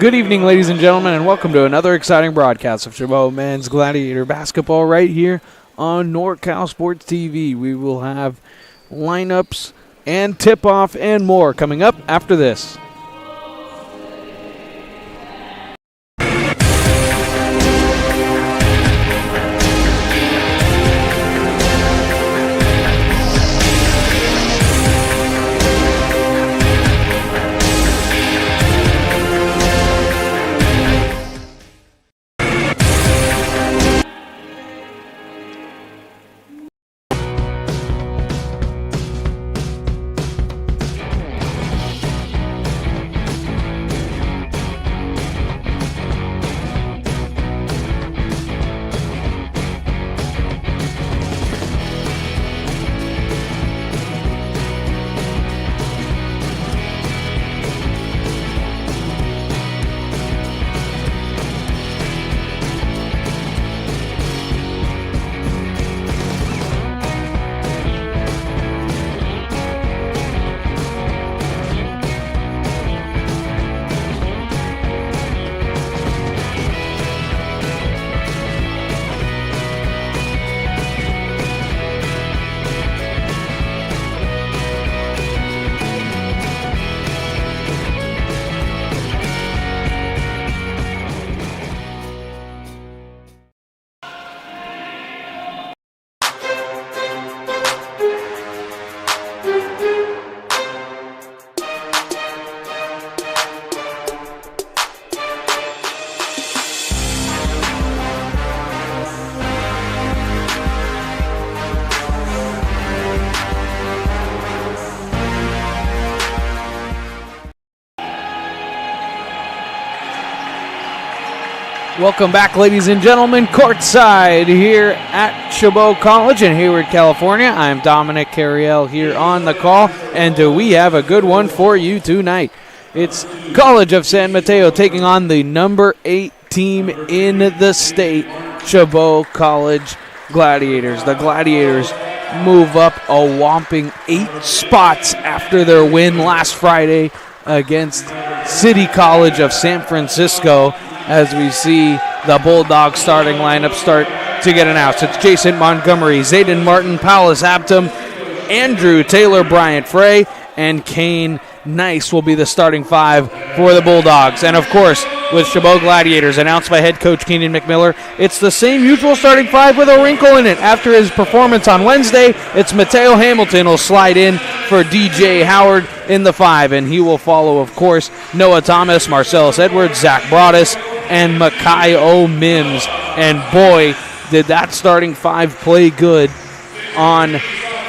Good evening, ladies and gentlemen, and welcome to another exciting broadcast of Chabot Men's Gladiator Basketball right here on NorCal Sports TV. We will have lineups and tip-off and more coming up after this. Welcome back, ladies and gentlemen, courtside here at Chabot College in Hayward, California. I'm Dominic Carriel here on the call, and we have a good one for you tonight. It's College of San Mateo taking on the number 8 team in the state, Chabot College Gladiators. The Gladiators move up a whopping 8 spots after their win last Friday against City College of San Francisco. As we see the Bulldogs starting lineup start to get announced. It's Jason Montgomery, Zayden Martin, Paulus Aptum, Andrew Taylor, Bryant Frey, and Kane Nice will be the starting 5 for the Bulldogs. And of course, with Chabot Gladiators announced by head coach Keenan McMiller, it's the same usual starting 5 with a wrinkle in it. After his performance on Wednesday, it's Mateo Hamilton will slide in for DJ Howard in the 5, and he will follow, of course, Noah Thomas, Marcellus Edwards, Zach Broadus, and Mateo Mims. And boy, did that starting 5 play good on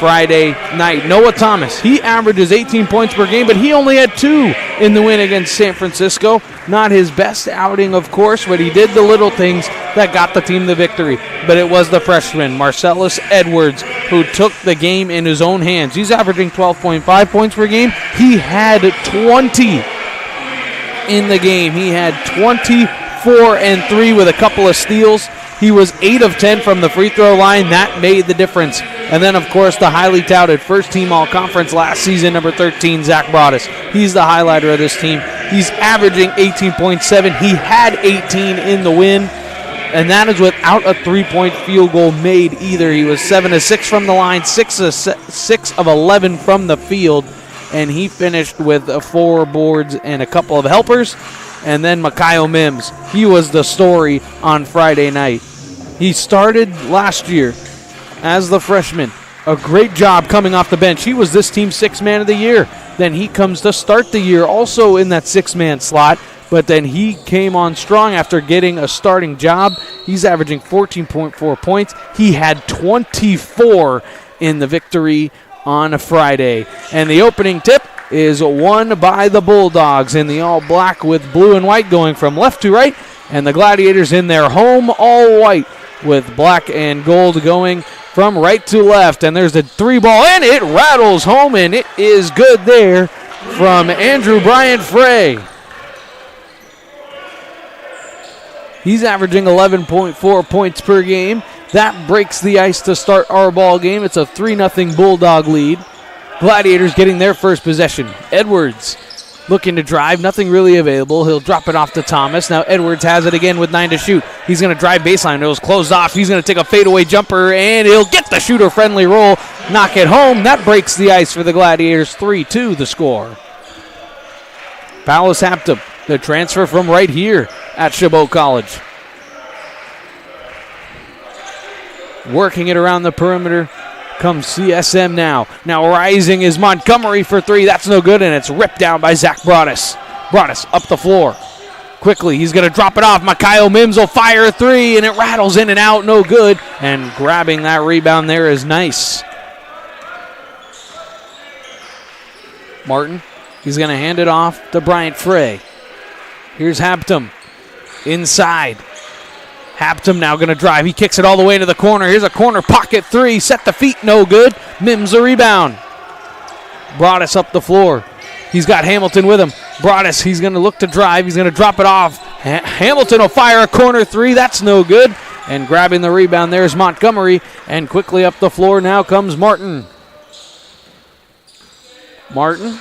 Friday night. Noah Thomas, he averages 18 points per game, but he only had 2 in the win against San Francisco. Not his best outing, of course, but he did the little things that got the team the victory. But it was the freshman, Marcellus Edwards, who took the game in his own hands. He's averaging 12.5 points per game. He had 20 in the game. He had 24 and 3 with a couple of steals. He was 8 of 10 from the free throw line. That made the difference. And then, of course, the highly touted first-team all-conference last season, number 13, Zach Broadus. He's the highlighter of this team. He's averaging 18.7. He had 18 in the win, and that is without a three-point field goal made either. He was 7 of 6 from the line, 6 of 11 from the field, and he finished with 4 boards and a couple of helpers. And then Mateo Mims, he was the story on Friday night. He started last year as the freshman. A great job coming off the bench. He was this team's 6th man of the year. Then he comes to start the year also in that 6-man slot, but then he came on strong after getting a starting job. He's averaging 14.4 points. He had 24 in the victory on a Friday. And the opening tip is won by the Bulldogs in the all-black with blue and white going from left to right, and the Gladiators in their home all-white with black and gold going from right to left. And there's the 3-ball, and it rattles home, and it is good there from Andrew Bryant Frey. He's averaging 11.4 points per game. That breaks the ice to start our ball game. It's a 3-0 Bulldog lead. Gladiators getting their first possession. Edwards looking to drive, nothing really available. He'll drop it off to Thomas. Now Edwards has it again with 9 to shoot. He's going to drive baseline. It was closed off. He's going to take a fadeaway jumper, and he'll get the shooter-friendly roll, knock it home. That breaks the ice for the Gladiators. 3-2 the score. Paulus Hampton, the transfer from right here at Chabot College. Working it around the perimeter comes CSM now. Now rising is Montgomery for 3. That's no good, and it's ripped down by Zach Broadus. Broadus up the floor. Quickly, he's going to drop it off. Mikhail Mims will fire a 3, and it rattles in and out. No good. And grabbing that rebound there is nice. Martin, he's going to hand it off to Bryant Frey. Here's Hampton inside. Hampton now going to drive. He kicks it all the way to the corner. Here's a corner pocket 3. Set the feet, no good. Mims a rebound. Broadus up the floor. He's got Hamilton with him. Broadus, he's going to look to drive. He's going to drop it off. Hamilton will fire a corner 3. That's no good. And grabbing the rebound there is Montgomery. And quickly up the floor now comes Martin. Martin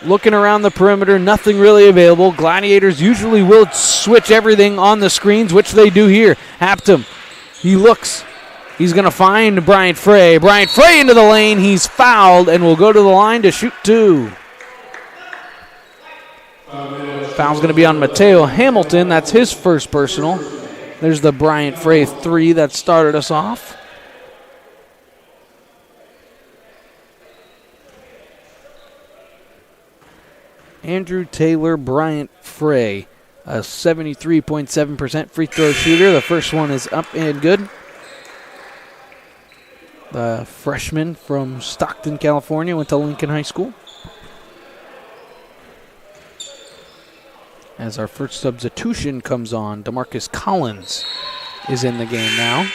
looking around the perimeter, nothing really available. Gladiators usually will switch everything on the screens, which they do here. Hampton, he looks. He's going to find Bryant Frey. Bryant Frey into the lane. He's fouled and will go to the line to shoot 2. Foul's going to be on Mateo Hamilton. That's his first personal. There's the Bryant Frey 3 that started us off. Andrew Taylor Bryant Frey, a 73.7% free throw shooter. The first one is up and good. The freshman from Stockton, California, went to Lincoln High School. As our first substitution comes on, DeMarcus Collins is in the game now.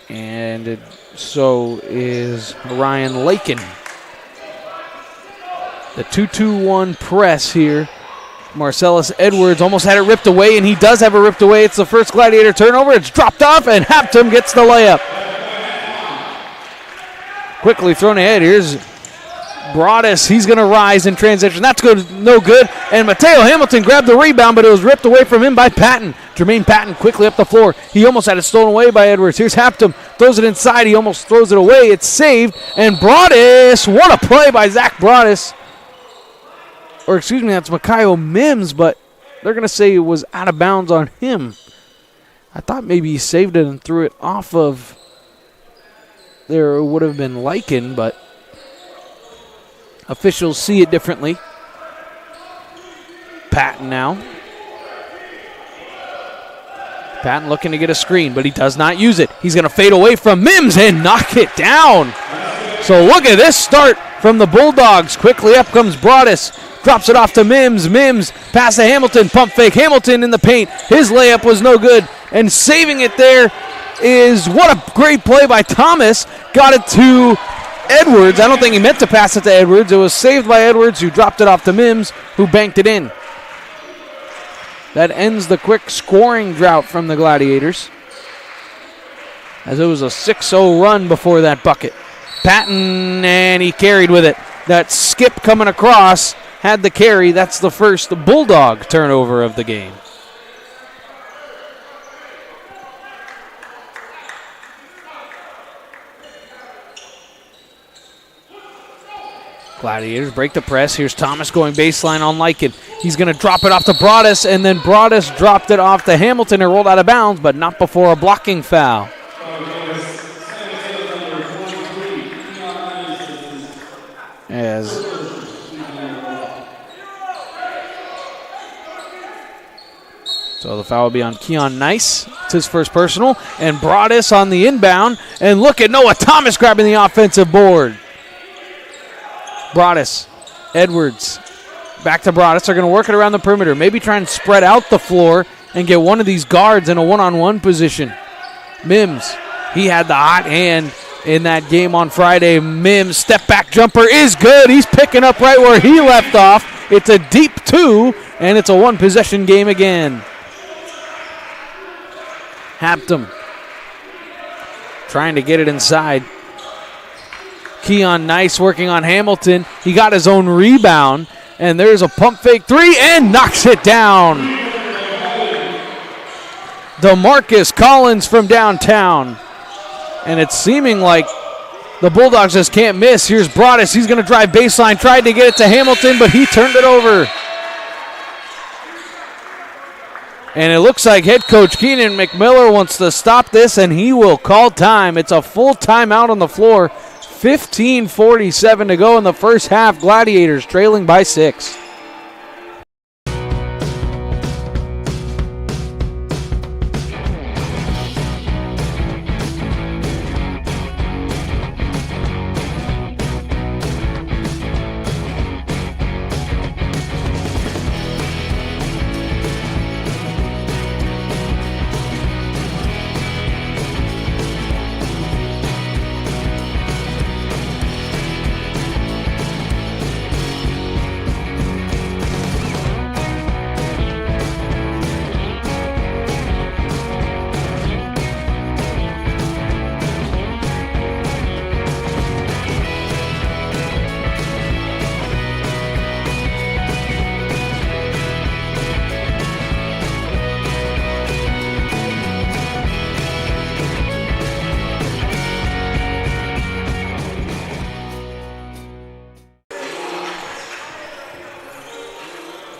And so is Ryan Lakin. The 2-2-1 press here. Marcellus Edwards almost had it ripped away, and he does have it ripped away. It's the first Gladiator turnover. It's dropped off, and Hampton gets the layup. Quickly thrown ahead. Here's Broadus. He's going to rise in transition. That's good, no good. And Mateo Hamilton grabbed the rebound, but it was ripped away from him by Patton. Jermaine Patton quickly up the floor. He almost had it stolen away by Edwards. Here's Hampton. Throws it inside. He almost throws it away. It's saved. And Broadus, what a play by Zach Broadus. Or excuse me, that's Mikhail Mims, but they're going to say it was out of bounds on him. I thought maybe he saved it and threw it off of. There would have been Lycan, but officials see it differently. Patton now. Patton looking to get a screen, but he does not use it. He's going to fade away from Mims and knock it down. So look at this start from the Bulldogs. Quickly up comes Broadus. Drops it off to Mims. Mims pass to Hamilton. Pump fake. Hamilton in the paint. His layup was no good. And saving it there is what a great play by Thomas. Got it to Edwards. I don't think he meant to pass it to Edwards. It was saved by Edwards, who dropped it off to Mims, who banked it in. That ends the quick scoring drought from the Gladiators, as it was a 6-0 run before that bucket. Patton, and he carried with it. That skip coming across had the carry. That's the first Bulldog turnover of the game. Gladiators break the press. Here's Thomas going baseline on Lycan. He's going to drop it off to Broadus, and then Broadus dropped it off to Hamilton and rolled out of bounds, but not before a blocking foul. So the foul will be on Keon Nice. It's his first personal. And Broadus on the inbound. And look at Noah Thomas grabbing the offensive board. Broadus, Edwards, back to Broadus. They're going to work it around the perimeter. Maybe try and spread out the floor and get one of these guards in a one-on-one position. Mims, he had the hot hand in that game on Friday. Mims, step-back jumper is good. He's picking up right where he left off. It's a deep 2, and it's a one-possession game again. Hampton trying to get it inside. Keon Nice working on Hamilton. He got his own rebound, And there's a pump fake three and knocks it down. DeMarcus Collins from downtown. And it's seeming like the Bulldogs just can't miss. Here's Broadus. He's going to drive baseline. Tried to get it to Hamilton, but he turned it over. And it looks like head coach Keenan McMiller wants to stop this, and he will call time. It's a full timeout on the floor. 15:47 to go in the first half. Gladiators trailing by 6.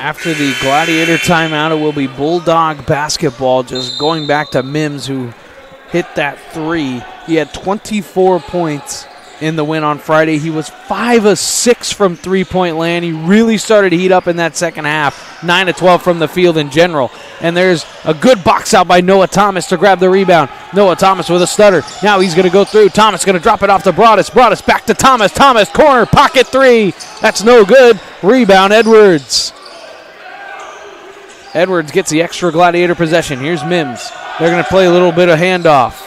After the Gladiator timeout, it will be Bulldog basketball, just going back to Mims, who hit that three. He had 24 points in the win on Friday. He was 5 of 6 from three-point land. He really started to heat up in that second half, 9 of 12 from the field in general. And there's a good box out by Noah Thomas to grab the rebound. Noah Thomas with a stutter. Now he's going to go through. Thomas going to drop it off to Broadus. Broadus back to Thomas. Thomas, corner, pocket three. That's no good. Rebound, Edwards. Edwards gets the extra Gladiator possession. Here's Mims. They're going to play a little bit of handoff.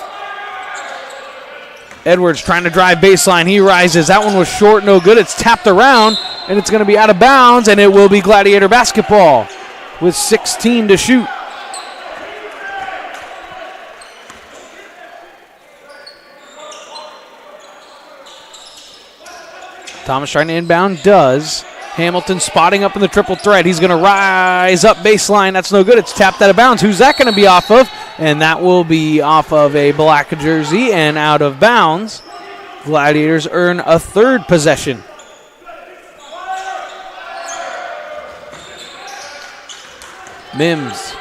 Edwards trying to drive baseline. He rises. That one was short, no good. It's tapped around, and it's going to be out of bounds, and it will be Gladiator basketball with 16 to shoot. Thomas trying to inbound, does. Hamilton spotting up in the triple threat. He's going to rise up baseline. That's no good. It's tapped out of bounds. Who's that going to be off of? And that will be off of a black jersey and out of bounds. Gladiators earn a third possession. Mims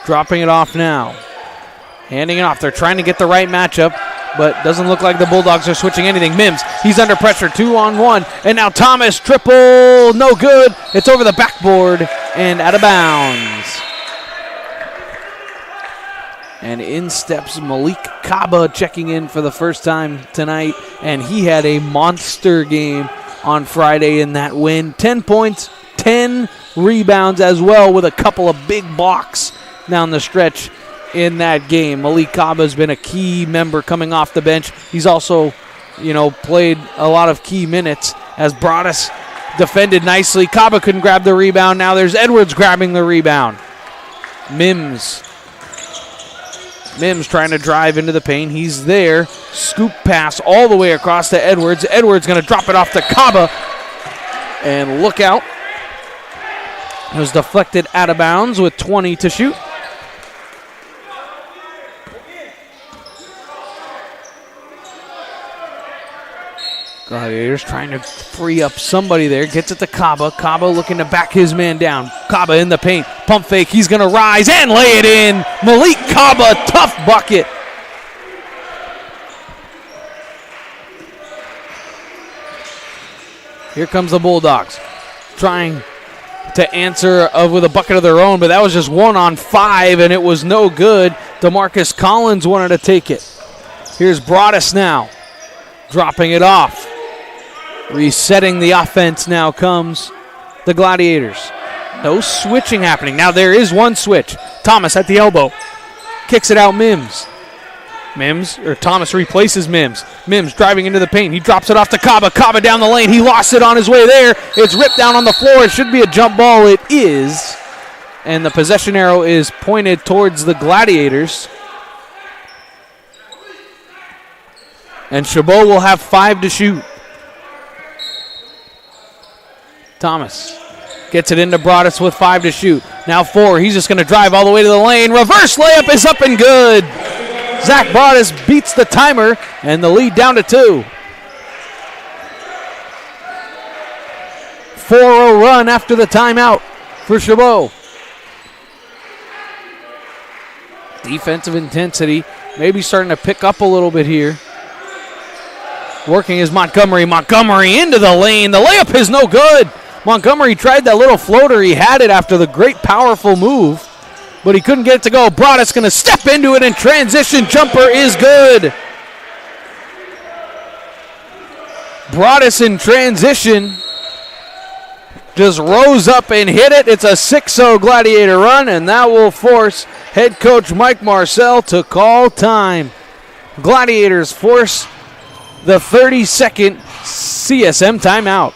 dropping it off now. Handing it off. They're trying to get the right matchup, but doesn't look like the Bulldogs are switching anything. Mims, he's under pressure, 2-on-1. And now Thomas, triple, no good. It's over the backboard and out of bounds. And in steps Malik Kaba, checking in for the first time tonight. And he had a monster game on Friday in that win. 10 points, 10 rebounds as well, with a couple of big blocks down the stretch in that game. Malik Kaba has been a key member coming off the bench. He's also, played a lot of key minutes as Broadus defended nicely. Kaba couldn't grab the rebound. Now there's Edwards grabbing the rebound. Mims trying to drive into the paint. He's there. Scoop pass all the way across to Edwards. Edwards going to drop it off to Kaba. And look out. It was deflected out of bounds with 20 to shoot. Gladiators trying to free up somebody there. Gets it to Kaba. Kaba looking to back his man down. Kaba in the paint. Pump fake. He's going to rise and lay it in. Malik Kaba, tough bucket. Here comes the Bulldogs. Trying to answer with a bucket of their own, but that was just 1-on-5, and it was no good. DeMarcus Collins wanted to take it. Here's Broadus now. Dropping it off. Resetting the offense now comes the Gladiators. No switching happening. Now there is one switch. Thomas at the elbow. Kicks it out Mims. Thomas replaces Mims. Mims driving into the paint. He drops it off to Kaba. Kaba down the lane. He lost it on his way there. It's ripped down on the floor. It should be a jump ball. It is. And the possession arrow is pointed towards the Gladiators. And Chabot will have 5 to shoot. Thomas Gets it into Broadus with 5 to shoot. Now 4. He's just going to drive all the way to the lane. Reverse layup is up and good. Zach Broadus beats the timer, and the lead down to 2. 4-0 run after the timeout for Chabot. Defensive intensity maybe starting to pick up a little bit here. Working is Montgomery. Montgomery into the lane. The layup is no good. Montgomery tried that little floater. He had it after the great powerful move, but he couldn't get it to go. Broadus going to step into it, and transition jumper is good. Broadus in transition just rose up and hit it. It's a 6-0 Gladiator run, and that will force head coach Mike Marcel to call time. Gladiators force the 30-second CSM timeout.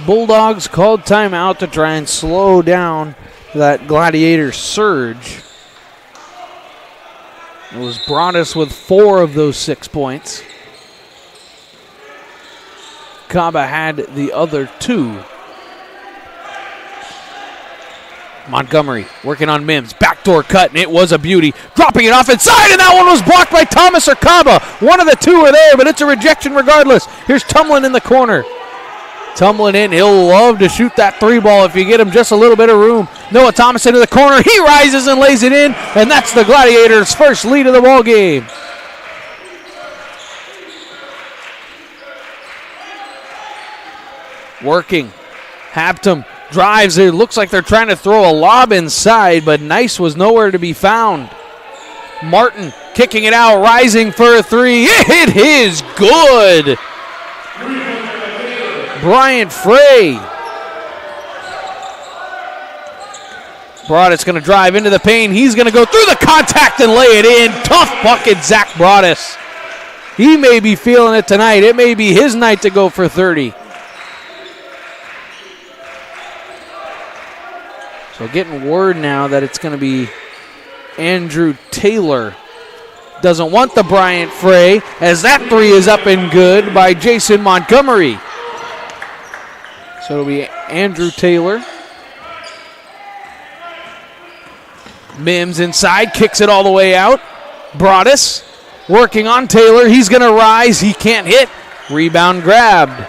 Bulldogs called timeout to try and slow down that Gladiator surge. It was Broadus with 4 of those 6 points. Kaba had the other 2. Montgomery working on Mims. Backdoor cut, and it was a beauty. Dropping it off inside, and that one was blocked by Thomas or Kaba. One of the 2 are there, but it's a rejection regardless. Here's Tumlin in the corner. Tumbling in, he'll love to shoot that 3 ball if you get him just a little bit of room. Noah Thomas into the corner, he rises and lays it in, and that's the Gladiators' first lead of the ball game. Working, Hampton drives, it looks like they're trying to throw a lob inside, but Nice was nowhere to be found. Martin kicking it out, rising for a 3, it is good. Bryant Frey. Broadus going to drive into the paint. He's going to go through the contact and lay it in. Tough bucket, Zach Broadus. He may be feeling it tonight. It may be his night to go for 30. So getting word now that it's going to be Andrew Taylor. Doesn't want the Bryant Frey, as that 3 is up and good by Jason Montgomery. So it'll be Andrew Taylor. Mims inside, kicks it all the way out. Broadus working on Taylor. He's going to rise. He can't hit. Rebound grabbed.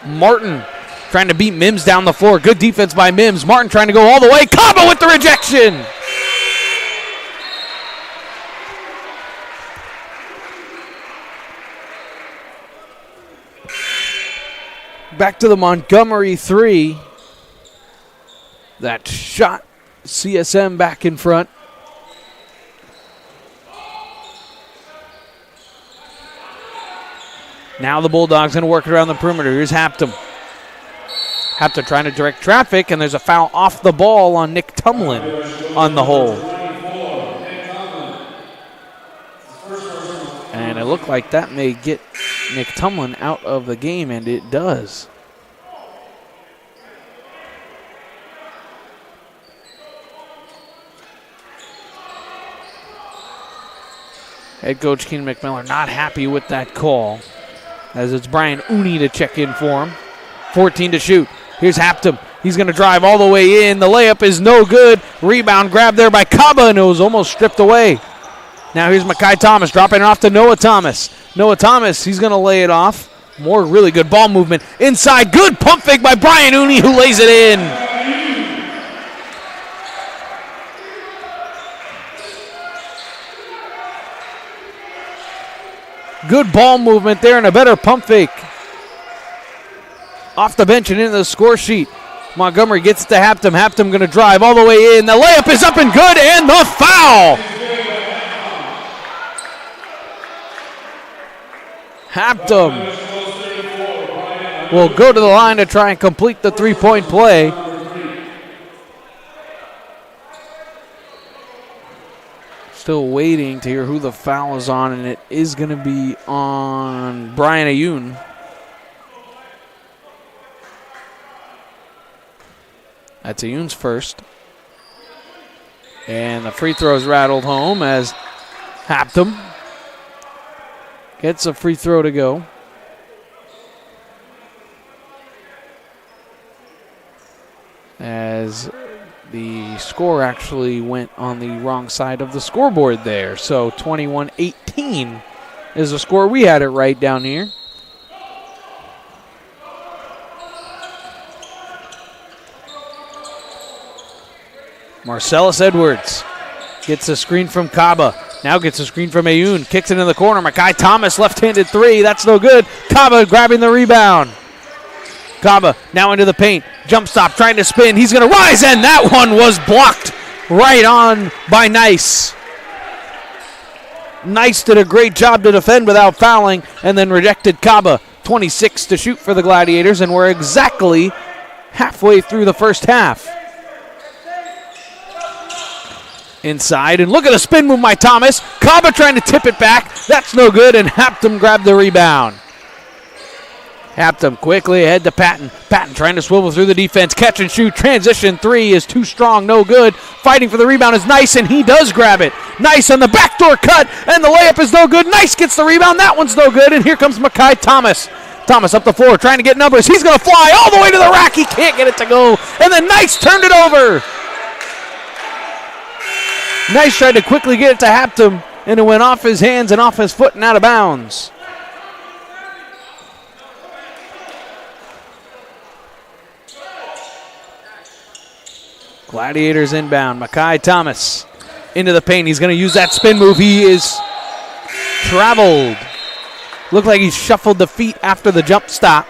Martin trying to beat Mims down the floor. Good defense by Mims. Martin trying to go all the way. Cabo with the rejection. Back to the Montgomery 3. That shot CSM back in front. Now the Bulldogs going to work it around the perimeter. Here's Hampton. Hampton trying to direct traffic, and there's a foul off the ball on Nick Tumlin on the hole. And it looked like that may get Nick Tumlin out of the game, and it does. Head coach Keenan McMillan not happy with that call, as it's Brian Uni to check in for him. 14 to shoot. Here's Hampton. He's going to drive all the way in. The layup is no good. Rebound grabbed there by Kaba, and it was almost stripped away. Now here's Makai Thomas dropping it off to Noah Thomas. Noah Thomas, he's going to lay it off. More really good ball movement. Inside, good pump fake by Brian Uni, who lays it in. Good ball movement there and a better pump fake. Off the bench and into the score sheet. Montgomery gets it to Hampton. Hampton going to drive all the way in. The layup is up and good, and the foul. Hampton will go to the line to try and complete the three-point play. Still waiting to hear who the foul is on, and it is going to be on Brian Ayun. That's Ayun's first. And the free throw is rattled home as Hampton gets a free throw to go. As the score actually went on the wrong side of the scoreboard there. So 21-18 is the score. We had it right down here. Marcellus Edwards gets a screen from Kaba. Now gets a screen from Ayun. Kicks it in the corner. Makai Thomas, left-handed three. That's no good. Kaba grabbing the rebound. Kaba now into the paint. Jump stop, trying to spin. He's going to rise, and that one was blocked right on by Nice. Nice did a great job to defend without fouling and then rejected Kaba. 26 to shoot for the Gladiators, and we're exactly halfway through the first half. Inside, and look at the spin move by Thomas. Kaba trying to tip it back. That's no good, and Hampton grabbed the rebound. Hampton quickly ahead to Patton. Patton trying to swivel through the defense. Catch and shoot. Transition three is too strong. No good. Fighting for the rebound is Nice, and he does grab it. Nice on the backdoor cut, and the layup is no good. Nice gets the rebound. That one's no good, and here comes Makai Thomas. Thomas up the floor trying to get numbers. He's going to fly all the way to the rack. He can't get it to go, and then Nice turned it over. Nice tried to quickly get it to Hampton, and it went off his hands and off his foot and out of bounds. Gladiators inbound. Makai Thomas into the paint. He's going to use that spin move. He is traveled. Looked like he shuffled the feet after the jump stop.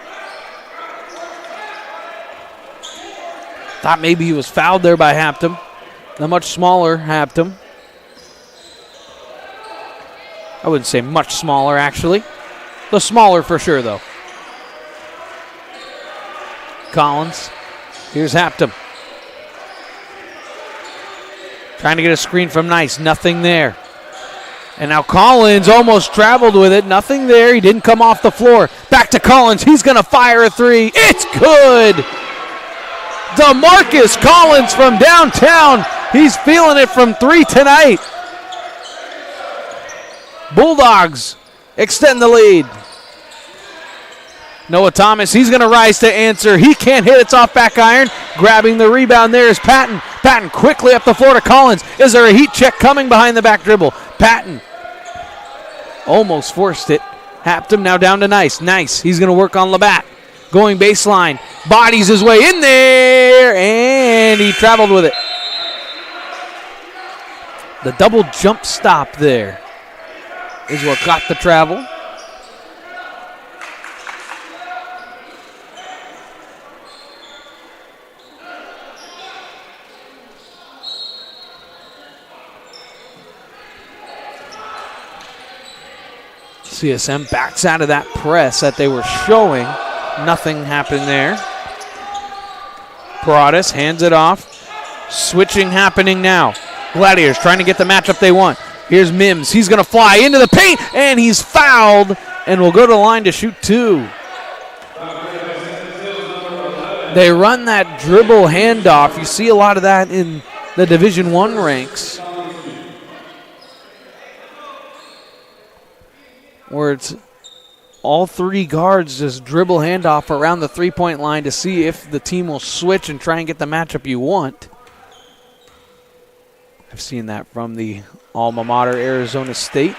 Thought maybe he was fouled there by Hampton. The much smaller Hampton. I wouldn't say much smaller, actually. The smaller for sure, though. Collins. Here's Hampton. Trying to get a screen from Nice. Nothing there. And now Collins almost traveled with it. Nothing there. He didn't come off the floor. Back to Collins. He's going to fire a three. It's good. DeMarcus Collins from downtown. He's feeling it from three tonight. Bulldogs extend the lead. Noah Thomas, he's going to rise to answer. He can't hit. It's off back iron. Grabbing the rebound there is Patton. Patton quickly up the floor to Collins. Is there a heat check coming behind the back dribble? Patton almost forced it. Hampton now down to Nice. Nice, he's going to work on Labatt. Going baseline. Bodies his way in there, and he traveled with it. The double jump stop there is what got the travel. CSM backs out of that press that they were showing. Nothing happened there. Paradas hands it off. Switching happening now. Gladiators trying to get the matchup they want. Here's Mims. He's going to fly into the paint, and he's fouled and will go to the line to shoot two. They run that dribble handoff. You see a lot of that in the Division I ranks, where it's all three guards just dribble handoff around the three-point line to see if the team will switch and try and get the matchup you want. I've seen that from the alma mater, Arizona State.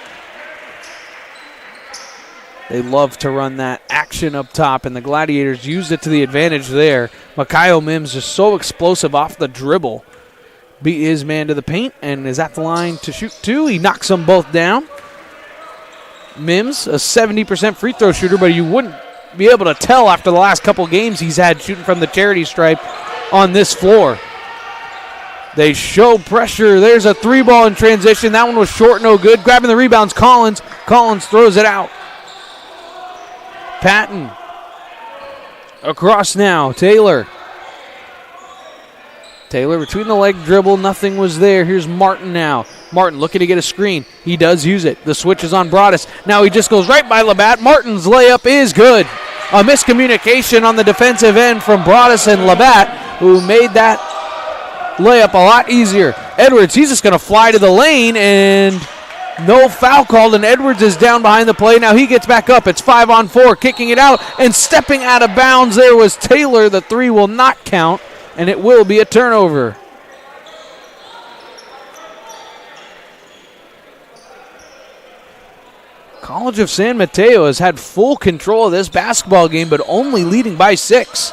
They love to run that action up top, and the Gladiators used it to the advantage there. Mikael Mims is so explosive off the dribble. Beat his man to the paint and is at the line to shoot two. He knocks them both down. Mims, a 70% free throw shooter, but you wouldn't be able to tell after the last couple games he's had shooting from the charity stripe on this floor. They show pressure. There's a three ball in transition. That one was short, no good. Grabbing the rebounds, Collins. Collins throws it out. Patton. Across now, Taylor. Taylor between the leg dribble, nothing was there. Here's Martin now. Martin looking to get a screen. He does use it. The switch is on Broadus. Now he just goes right by Labatt. Martin's layup is good. A miscommunication on the defensive end from Broadus and Labatt, who made that layup a lot easier. Edwards, he's just going to fly to the lane, and no foul called, and Edwards is down behind the play. Now he gets back up. It's 5-on-4, kicking it out, and stepping out of bounds there was Taylor. The three will not count, and it will be a turnover. College of San Mateo has had full control of this basketball game, but only leading by 6.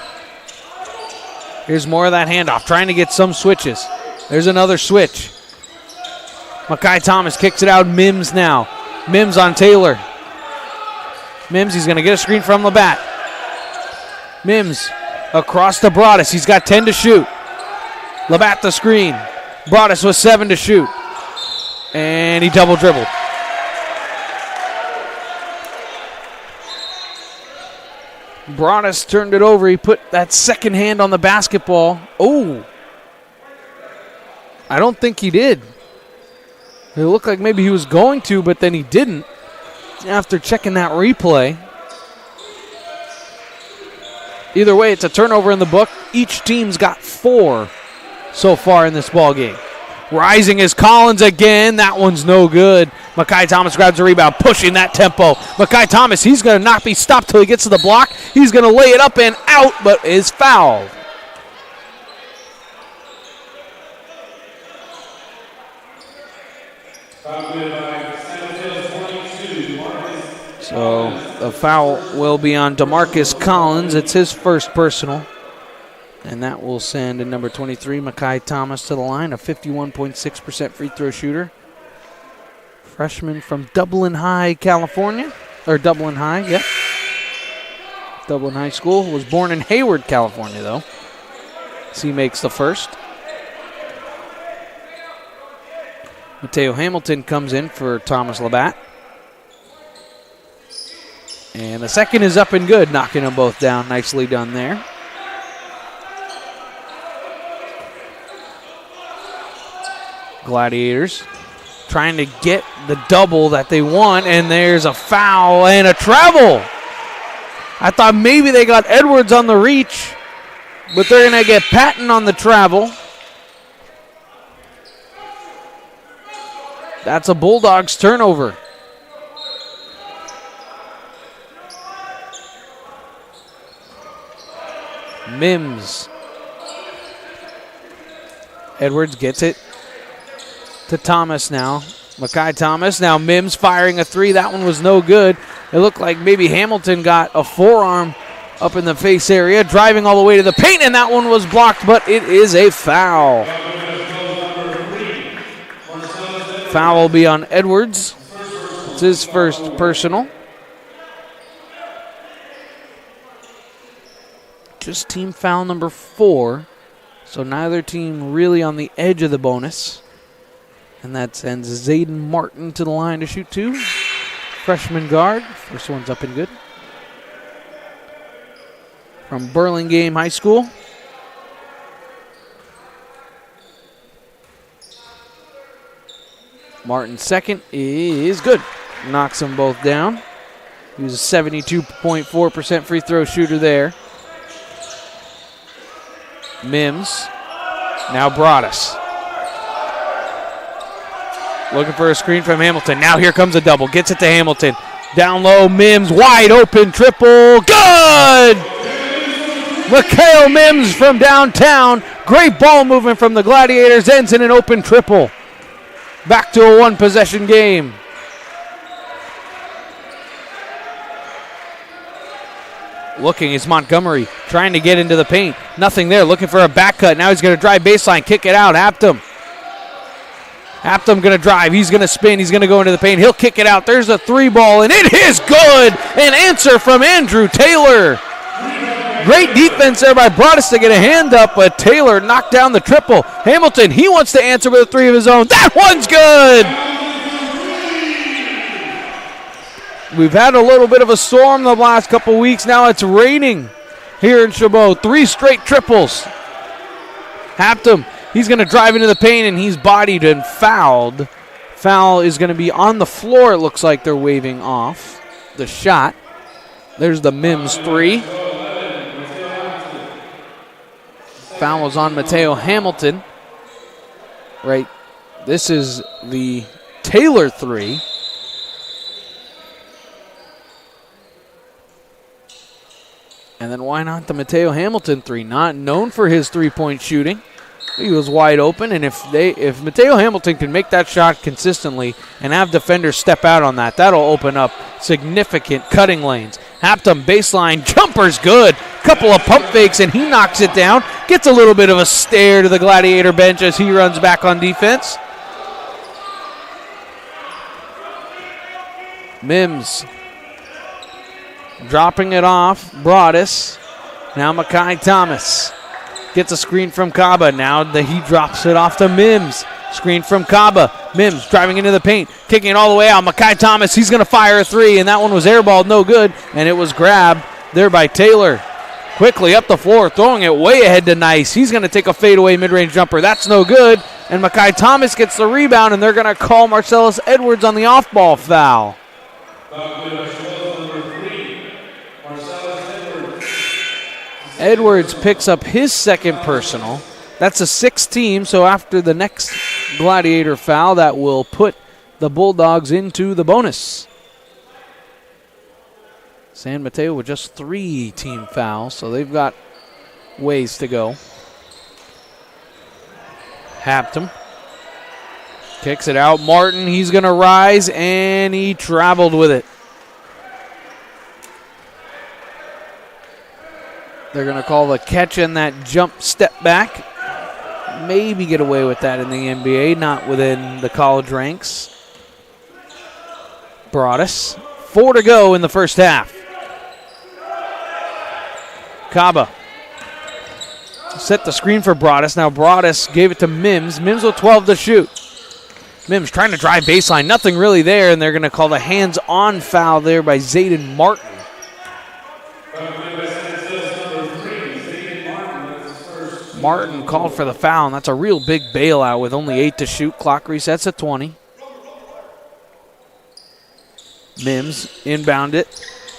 Here's more of that handoff, trying to get some switches. There's another switch. Makai Thomas kicks it out. Mims now. Mims on Taylor. Mims, he's going to get a screen from Labatt. Mims across to Broadus. He's got 10 to shoot. Labatt the screen. Broadus with 7 to shoot. And he double dribbled. Broadus turned it over. He put that second hand on the basketball. Oh. I don't think he did. It looked like maybe he was going to, but then he didn't after checking that replay. Either way, it's a turnover in the book. Each team's got 4 so far in this ball game. Rising is Collins again. That one's no good. Makai Thomas grabs a rebound, pushing that tempo. Makai Thomas, he's going to not be stopped till he gets to the block. He's going to lay it up and out, but is fouled. So the foul will be on DeMarcus Collins. It's his first personal. And that will send in number 23, Makai Thomas, to the line, a 51.6% free throw shooter. Freshman from Dublin High, California. Or Dublin High, yep. Dublin High School. Was born in Hayward, California, though. So he makes the first. Mateo Hamilton comes in for Thomas Labatt. And the second is up and good, knocking them both down. Nicely done there. Gladiators trying to get the double that they want, and there's a foul and a travel. I thought maybe they got Edwards on the reach, but they're going to get Patton on the travel. That's a Bulldogs turnover. Mims. Edwards gets it to Thomas now. Makai Thomas. Now Mims firing a three. That one was no good. It looked like maybe Hamilton got a forearm up in the face area, driving all the way to the paint, and that one was blocked, but it is a foul. Foul will be on Edwards. It's his first personal. Just team foul number 4. So neither team really on the edge of the bonus. And that sends Zayden Martin to the line to shoot 2. Freshman guard. First one's up and good. From Burlingame High School. Martin's second is good. Knocks them both down. He was a 72.4% free throw shooter there. Mims. Now Broadus. Looking for a screen from Hamilton. Now here comes a double. Gets it to Hamilton. Down low, Mims. Wide open triple. Good! Mikhail Mims from downtown. Great ball movement from the Gladiators. Ends in an open triple. Back to a one-possession game. Looking is Montgomery, trying to get into the paint. Nothing there, looking for a back cut. Now he's going to drive baseline, kick it out. Aptum going to drive. He's going to spin. He's going to go into the paint. He'll kick it out. There's a 3 ball, and it is good. An answer from Andrew Taylor. Great defense there by Broadus to get a hand up, but Taylor knocked down the triple. Hamilton, he wants to answer with a 3 of his own. That one's good. We've had a little bit of a storm the last couple weeks. Now it's raining here in Chabot. 3 straight triples. Hampton, he's going to drive into the paint, and he's bodied and fouled. Foul is going to be on the floor. It looks like they're waving off the shot. There's the Mims 3. Foul was on Mateo Hamilton. Right. This is the Taylor 3. And then why not the Mateo Hamilton 3? Not known for his three-point shooting. He was wide open, and if Mateo Hamilton can make that shot consistently and have defenders step out on that, that'll open up significant cutting lanes. Hampton baseline, jumper's good. Couple of pump fakes, and he knocks it down. Gets a little bit of a stare to the Gladiator bench as he runs back on defense. Mims dropping it off. Broadus. Now Makai Thomas. Gets a screen from Kaba. Now he drops it off to Mims. Screen from Kaba. Mims driving into the paint. Kicking it all the way out. Makai Thomas, he's going to fire a 3, and that one was airballed, no good. And it was grabbed there by Taylor. Quickly up the floor, throwing it way ahead to Nice. He's going to take a fadeaway mid-range jumper. That's no good. And Makai Thomas gets the rebound, and they're going to call Marcellus Edwards on the off-ball foul. Edwards picks up his second personal. That's a 6th team, so after the next Gladiator foul, that will put the Bulldogs into the bonus. San Mateo with just 3 team fouls, so they've got ways to go. Hampton kicks it out. Martin, he's going to rise, and he traveled with it. They're going to call the catch and that jump step back. Maybe get away with that in the NBA, not within the college ranks. Broadus, 4 to go in the first half. Kaba set the screen for Broadus. Now Broadus gave it to Mims. Mims with 12 to shoot. Mims trying to drive baseline. Nothing really there, and they're going to call the hands-on foul there by Zayden Martin. Martin called for the foul, and that's a real big bailout with only 8 to shoot. Clock resets at 20. Mims inbound it.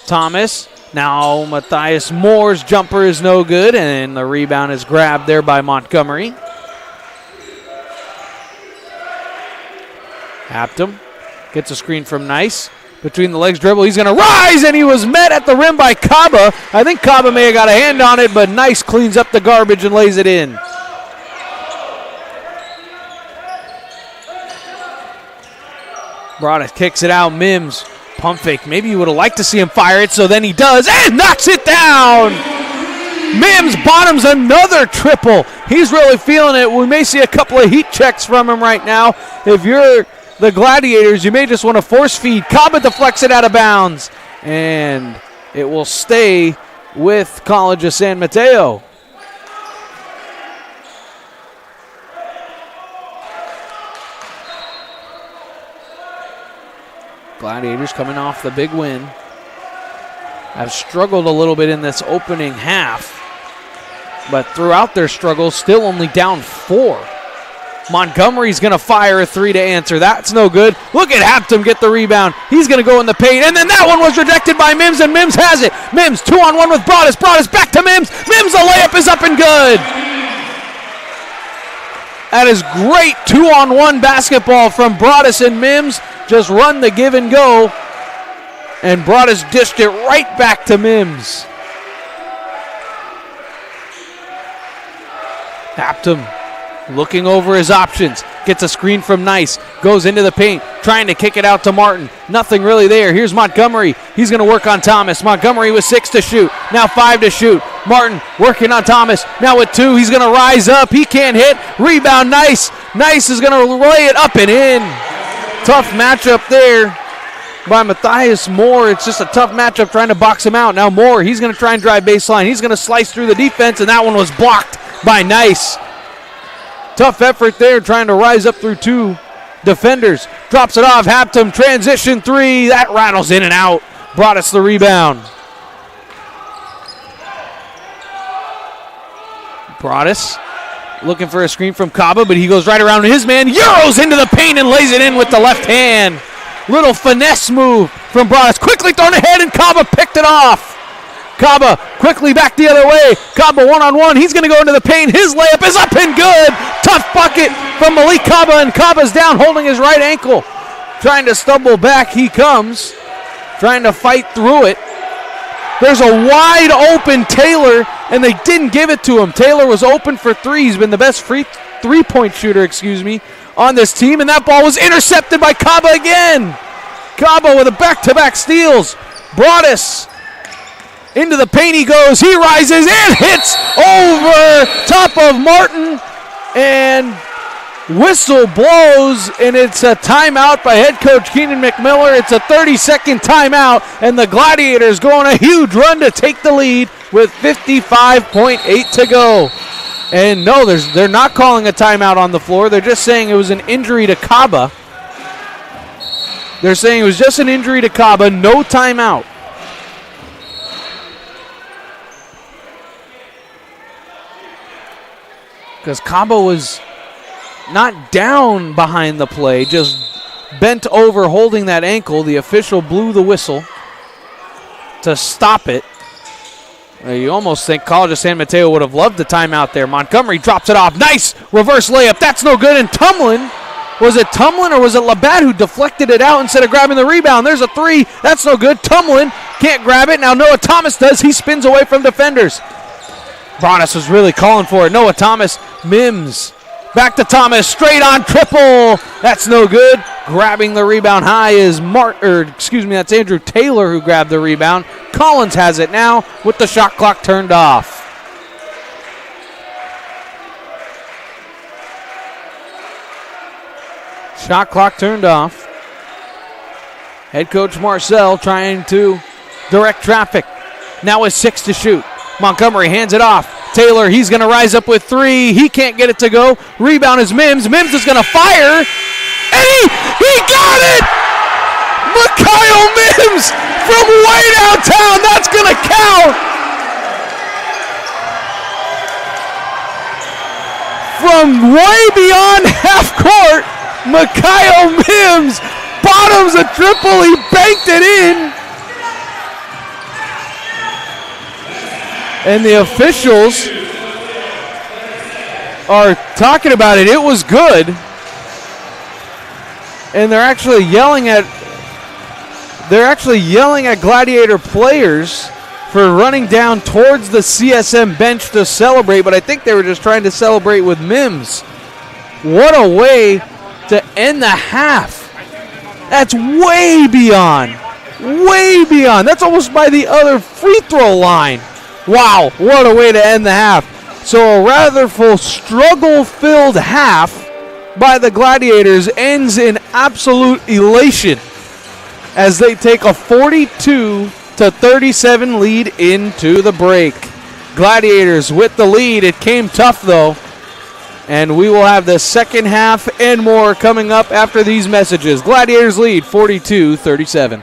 Thomas. Now Matthias Moore's jumper is no good, and the rebound is grabbed there by Montgomery. Hampton gets a screen from Nice. Between the legs dribble, he's going to rise, and he was met at the rim by Kaba. I think Kaba may have got a hand on it, but Nice cleans up the garbage and lays it in. Broadus kicks it out. Mims, pump fake. Maybe you would have liked to see him fire it, so then he does, and knocks it down. Mims bottoms another triple. He's really feeling it. We may see a couple of heat checks from him right now. If you're the Gladiators, you may just want to force feed. Kaba deflects it out of bounds, and it will stay with College of San Mateo. Gladiators coming off the big win have struggled a little bit in this opening half, but throughout their struggles, still only down 4. Montgomery's going to fire a 3 to answer. That's no good. Look at Hampton get the rebound. He's going to go in the paint, and then that one was rejected by Mims, and Mims has it. Mims 2-on-1 with Broadus. Broadus back to Mims. Mims, the layup is up and good. That is great 2-on-1 basketball from Broadus and Mims. Just run the give and go, and Broadus dished it right back to Mims. Hampton looking over his options. Gets a screen from Nice. Goes into the paint. Trying to kick it out to Martin. Nothing really there. Here's Montgomery. He's going to work on Thomas. Montgomery with 6 to shoot. Now 5 to shoot. Martin working on Thomas. Now with 2. He's going to rise up. He can't hit. Rebound Nice. Nice is going to lay it up and in. Tough matchup there by Matthias Moore. It's just a tough matchup trying to box him out. Now Moore, he's going to try and drive baseline. He's going to slice through the defense, and that one was blocked by Nice. Tough effort there trying to rise up through 2 defenders. Drops it off. Hampton transition three. That rattles in and out. Broadus the rebound. Broadus looking for a screen from Chabot, but he goes right around his man. Euros into the paint and lays it in with the left hand. Little finesse move from Broadus. Quickly thrown ahead, and Chabot picked it off. Chabot quickly back the other way. Chabot one-on-one. He's going to go into the paint. His layup is up and good. Tough bucket from Malik Chabot, and Cabot's down holding his right ankle. Trying to stumble back. He comes. Trying to fight through it. There's a wide open Taylor, and they didn't give it to him. Taylor was open for three. He's been the best three-point shooter, on this team, and that ball was intercepted by Chabot again. Chabot with a back-to-back steals. Broadus into the paint he goes. He rises and hits over top of Martin, and whistle blows, and it's a timeout by head coach Keenan McMiller. It's a 30-second timeout, and the Gladiators go on a huge run to take the lead with 55.8 to go. And no, they're not calling a timeout on the floor. They're just saying it was an injury to Chabot. They're saying it was just an injury to Chabot, no timeout. Because Chabot was not down behind the play, just bent over holding that ankle. The official blew the whistle to stop it. You almost think College of San Mateo would have loved the timeout there. Montgomery drops it off. Nice reverse layup. That's no good. And Tumlin, was it Tumlin or was it Labatt who deflected it out instead of grabbing the rebound? There's a three. That's no good. Tumlin can't grab it. Now Noah Thomas does. He spins away from defenders. Broadus was really calling for it. Noah Thomas, Mims. Back to Thomas, straight on triple. That's no good. Grabbing the rebound high is that's Andrew Taylor who grabbed the rebound. Collins has it now with the shot clock turned off. Shot clock turned off. Head coach Marcel trying to direct traffic. Now with 6 to shoot. Montgomery hands it off. Taylor, he's going to rise up with 3. He can't get it to go. Rebound is Mims. Mims is going to fire. And he got it! Mikhail Mims from way downtown. That's going to count. From way beyond half court, Mikhail Mims bottoms a triple. He banked it in. And the officials are talking about it. It was good. And they're actually yelling at Gladiator players for running down towards the CSM bench to celebrate, but I think they were just trying to celebrate with Mims. What a way to end the half. That's way beyond. Way beyond. That's almost by the other free throw line. Wow, what a way to end the half. So a rather full struggle-filled half by the Gladiators ends in absolute elation as they take a 42-37 lead into the break. Gladiators with the lead. It came tough, though. And we will have the second half and more coming up after these messages. Gladiators lead 42-37.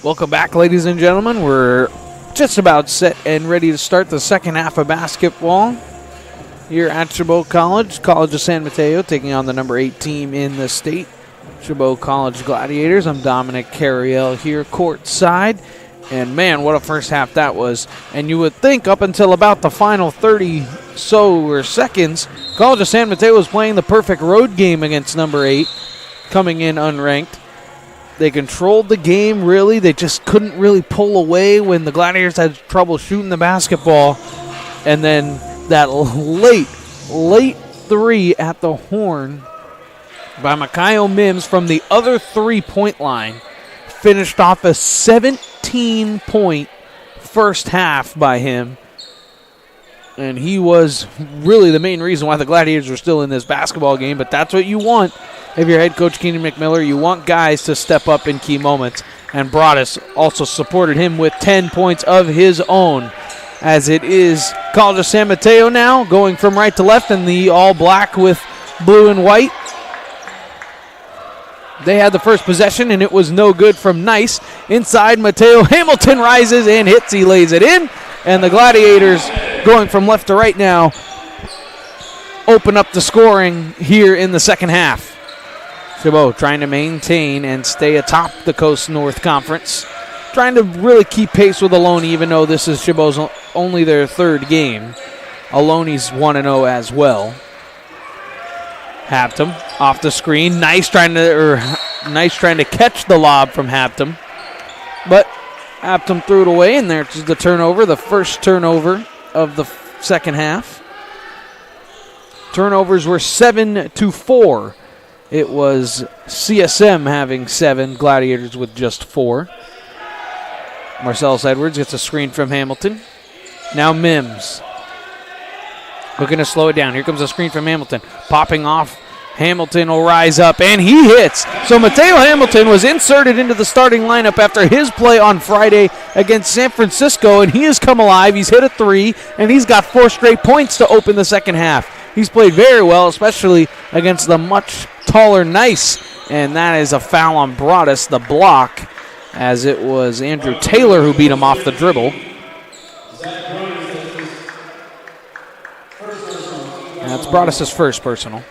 Welcome back, ladies and gentlemen. We're just about set and ready to start the second half of basketball here at Chabot College. College of San Mateo taking on the number 8 team in the state, Chabot College Gladiators. I'm Dominic Carriel here courtside. And, man, what a first half that was. And you would think up until about the final 30 or seconds, College of San Mateo was playing the perfect road game against number 8, coming in unranked. They controlled the game, really. They just couldn't really pull away when the Gladiators had trouble shooting the basketball. And then that late three at the horn by Makayo Mims from the other three-point line finished off a 17-point first half by him. And he was really the main reason why the Gladiators were still in this basketball game. But that's what you want if you're head coach Keenan McMiller. You want guys to step up in key moments. And Broadus also supported him with 10 points of his own. As it is College of San Mateo now, going from right to left in the all black with blue and white. They had the first possession, and it was no good from Nice. Inside, Mateo Hamilton rises and hits. He lays it in. And the Gladiators, going from left to right now, open up the scoring here in the second half. Chabot trying to maintain and stay atop the Coast North Conference. Trying to really keep pace with Ohlone, even though this is Chabot's only their third game. Ohloni's 1-0 as well. Haptum off the screen. Nice trying to catch the lob from Haptum. But Haptum threw it away, and there's the turnover, the first turnover of the second half. Turnovers were 7-4. It was CSM having 7, Gladiators with just 4. Marcellus Edwards gets a screen from Hamilton. Now Mims. Looking to slow it down. Here comes a screen from Hamilton. Popping off. Hamilton will rise up, and he hits. So Mateo Hamilton was inserted into the starting lineup after his play on Friday against San Francisco, and he has come alive. He's hit a 3, and he's got 4 straight points to open the second half. He's played very well, especially against the much taller Nice, and that is a foul on Broadus, the block, as it was Andrew Taylor who beat him off the dribble. That's Broadus' first personal.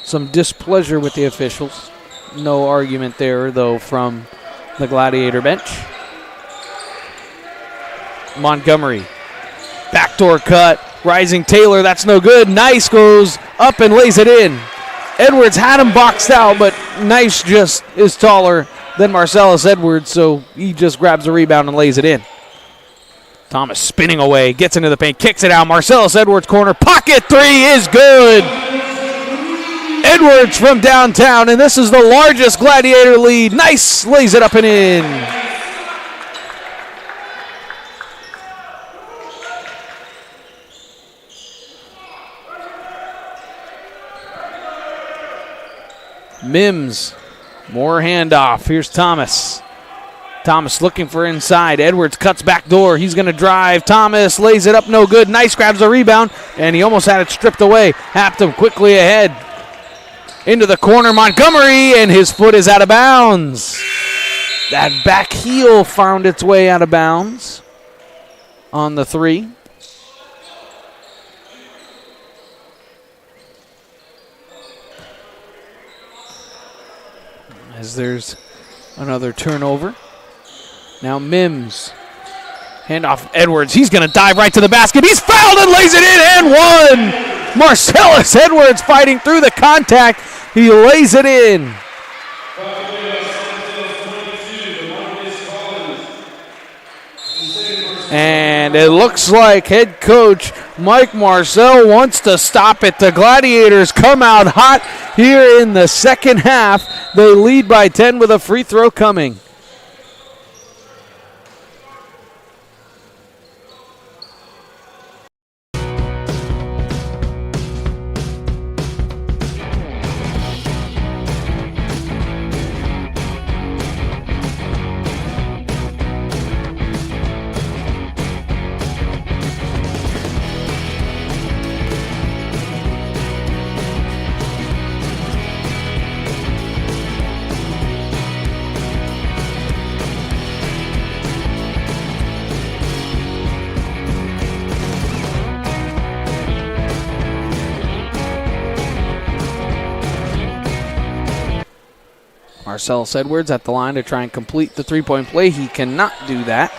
Some displeasure with the officials. No argument there, though, from the Gladiator bench. Montgomery. Backdoor cut. Rising Taylor. That's no good. Nice goes up and lays it in. Edwards had him boxed out, but Nice just is taller than Marcellus Edwards, so he just grabs the rebound and lays it in. Thomas spinning away, gets into the paint, kicks it out. Marcellus Edwards corner, pocket 3 is good. Edwards from downtown, and this is the largest Gladiator lead. Nice, lays it up and in. Mims, more handoff. Here's Thomas. Thomas looking for inside. Edwards cuts back door. He's going to drive. Thomas lays it up, no good. Nice grabs the rebound, and he almost had it stripped away. Haptum quickly ahead. Into the corner, Montgomery, and his foot is out of bounds. That back heel found its way out of bounds on the 3. As there's another turnover. Now Mims. Handoff Edwards. He's going to dive right to the basket. He's fouled and lays it in and one. Marcellus Edwards fighting through the contact. He lays it in. And it looks like head coach Mike Marcel wants to stop it. The Gladiators come out hot here in the second half. They lead by 10 with a free throw coming. Marcellus Edwards at the line to try and complete the three-point play. He cannot do that.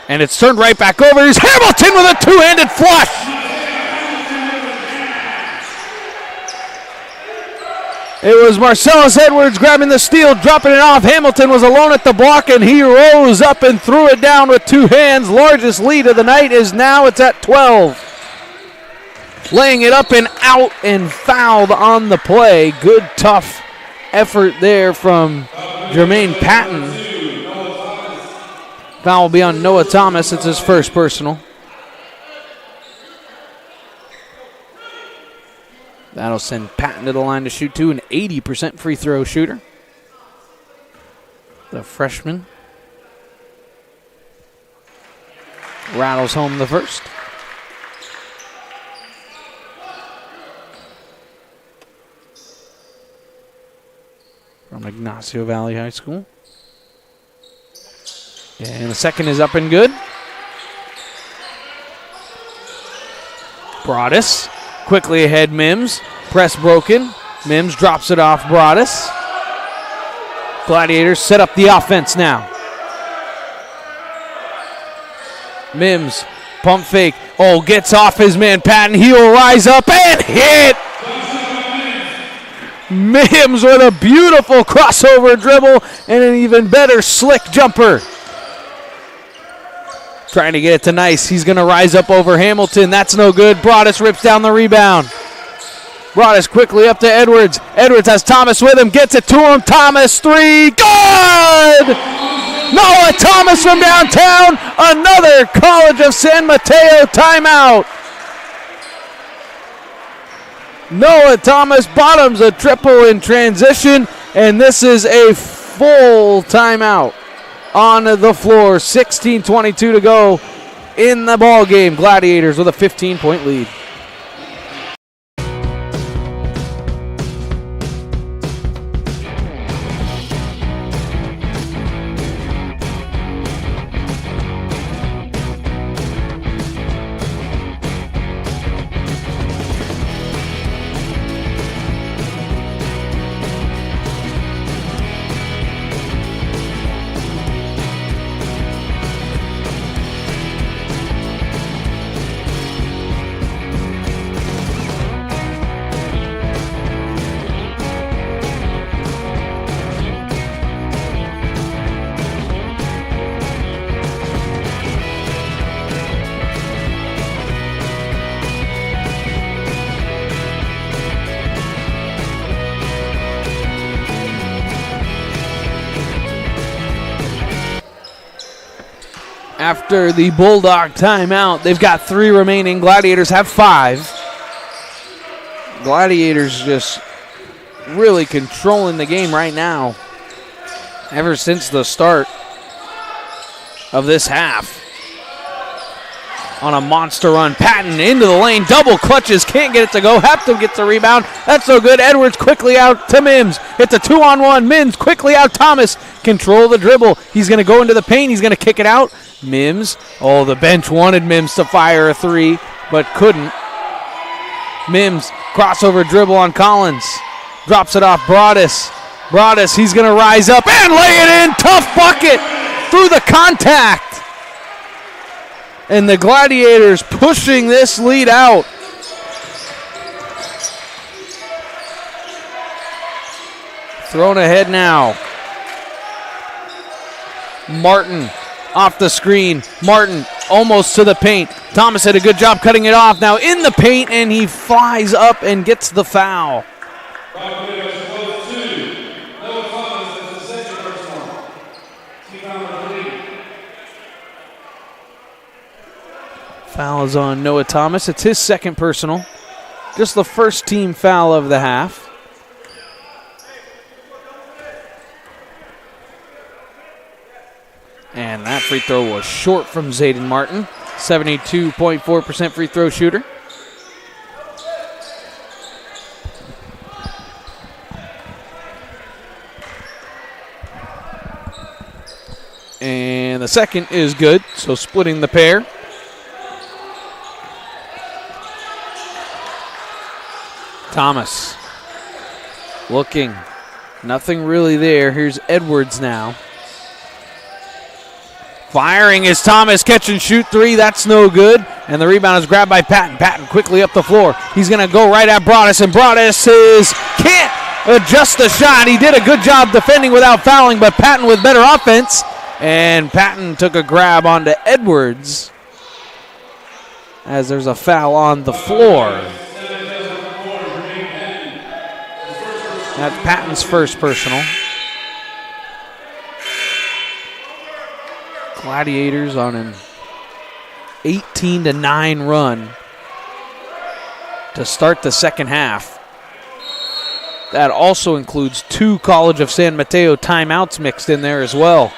And it's turned right back over. Here's Hamilton with a two-handed flush. It was Marcellus Edwards grabbing the steal, dropping it off. Hamilton was alone at the block, and he rose up and threw it down with two hands. Largest lead of the night is now it's at 12. Laying it up and out and fouled on the play. Good, tough effort there from Jermaine Patton. Foul will be on Noah Thomas. It's his first personal. That'll send Patton to the line to shoot two, an 80% free throw shooter. The freshman rattles home the first. Ignacio Valley High School. And the second is up and good. Broadus quickly ahead, Mims. Press broken. Mims drops it off Broadus. Gladiators set up the offense now. Mims, pump fake. Oh, gets off his man Patton. He will rise up and hit. Mims with a beautiful crossover dribble and an even better slick jumper. Trying to get it to Nice. He's going to rise up over Hamilton. That's no good. Broadus rips down the rebound. Broadus quickly up to Edwards. Edwards has Thomas with him. Gets it to him. Thomas, three. Good! Noah Thomas from downtown. Another College of San Mateo timeout. Noah Thomas bottoms a triple in transition, and this is a full timeout on the floor. 16:22 to go in the ball game. Gladiators with a 15-point lead. After the Bulldog timeout, they've got 3 remaining. Gladiators have 5. Gladiators just really controlling the game right now ever since the start of this half. On a monster run, Patton into the lane, double clutches, can't get it to go. Hepton gets the rebound. That's no good. Edwards quickly out to Mims. It's a 2-on-1. Mims quickly out. Thomas control the dribble. He's going to go into the paint. He's going to kick it out. Mims. Oh, the bench wanted Mims to fire a 3, but couldn't. Mims, crossover dribble on Collins. Drops it off Broadus. Broadus, he's going to rise up and lay it in. Tough bucket through the contact. And the Gladiators pushing this lead out. Thrown ahead now. Martin off the screen. Martin almost to the paint. Thomas had a good job cutting it off. Now in the paint, and he flies up and gets the foul. Foul is on Noah Thomas. It's his second personal. Just the first team foul of the half. And that free throw was short from Zayden Martin. 72.4% free throw shooter. And the second is good, so splitting the pair. Thomas looking. Nothing really there. Here's Edwards now. Firing is Thomas. Catch and shoot 3. That's no good. And the rebound is grabbed by Patton. Patton quickly up the floor. He's going to go right at Broadus. And Broadus can't adjust the shot. He did a good job defending without fouling, but Patton with better offense. And Patton took a grab onto Edwards as there's a foul on the floor. That's Patton's first personal. Gladiators on an 18-9 run to start the second half. That also includes 2 College of San Mateo timeouts mixed in there as well.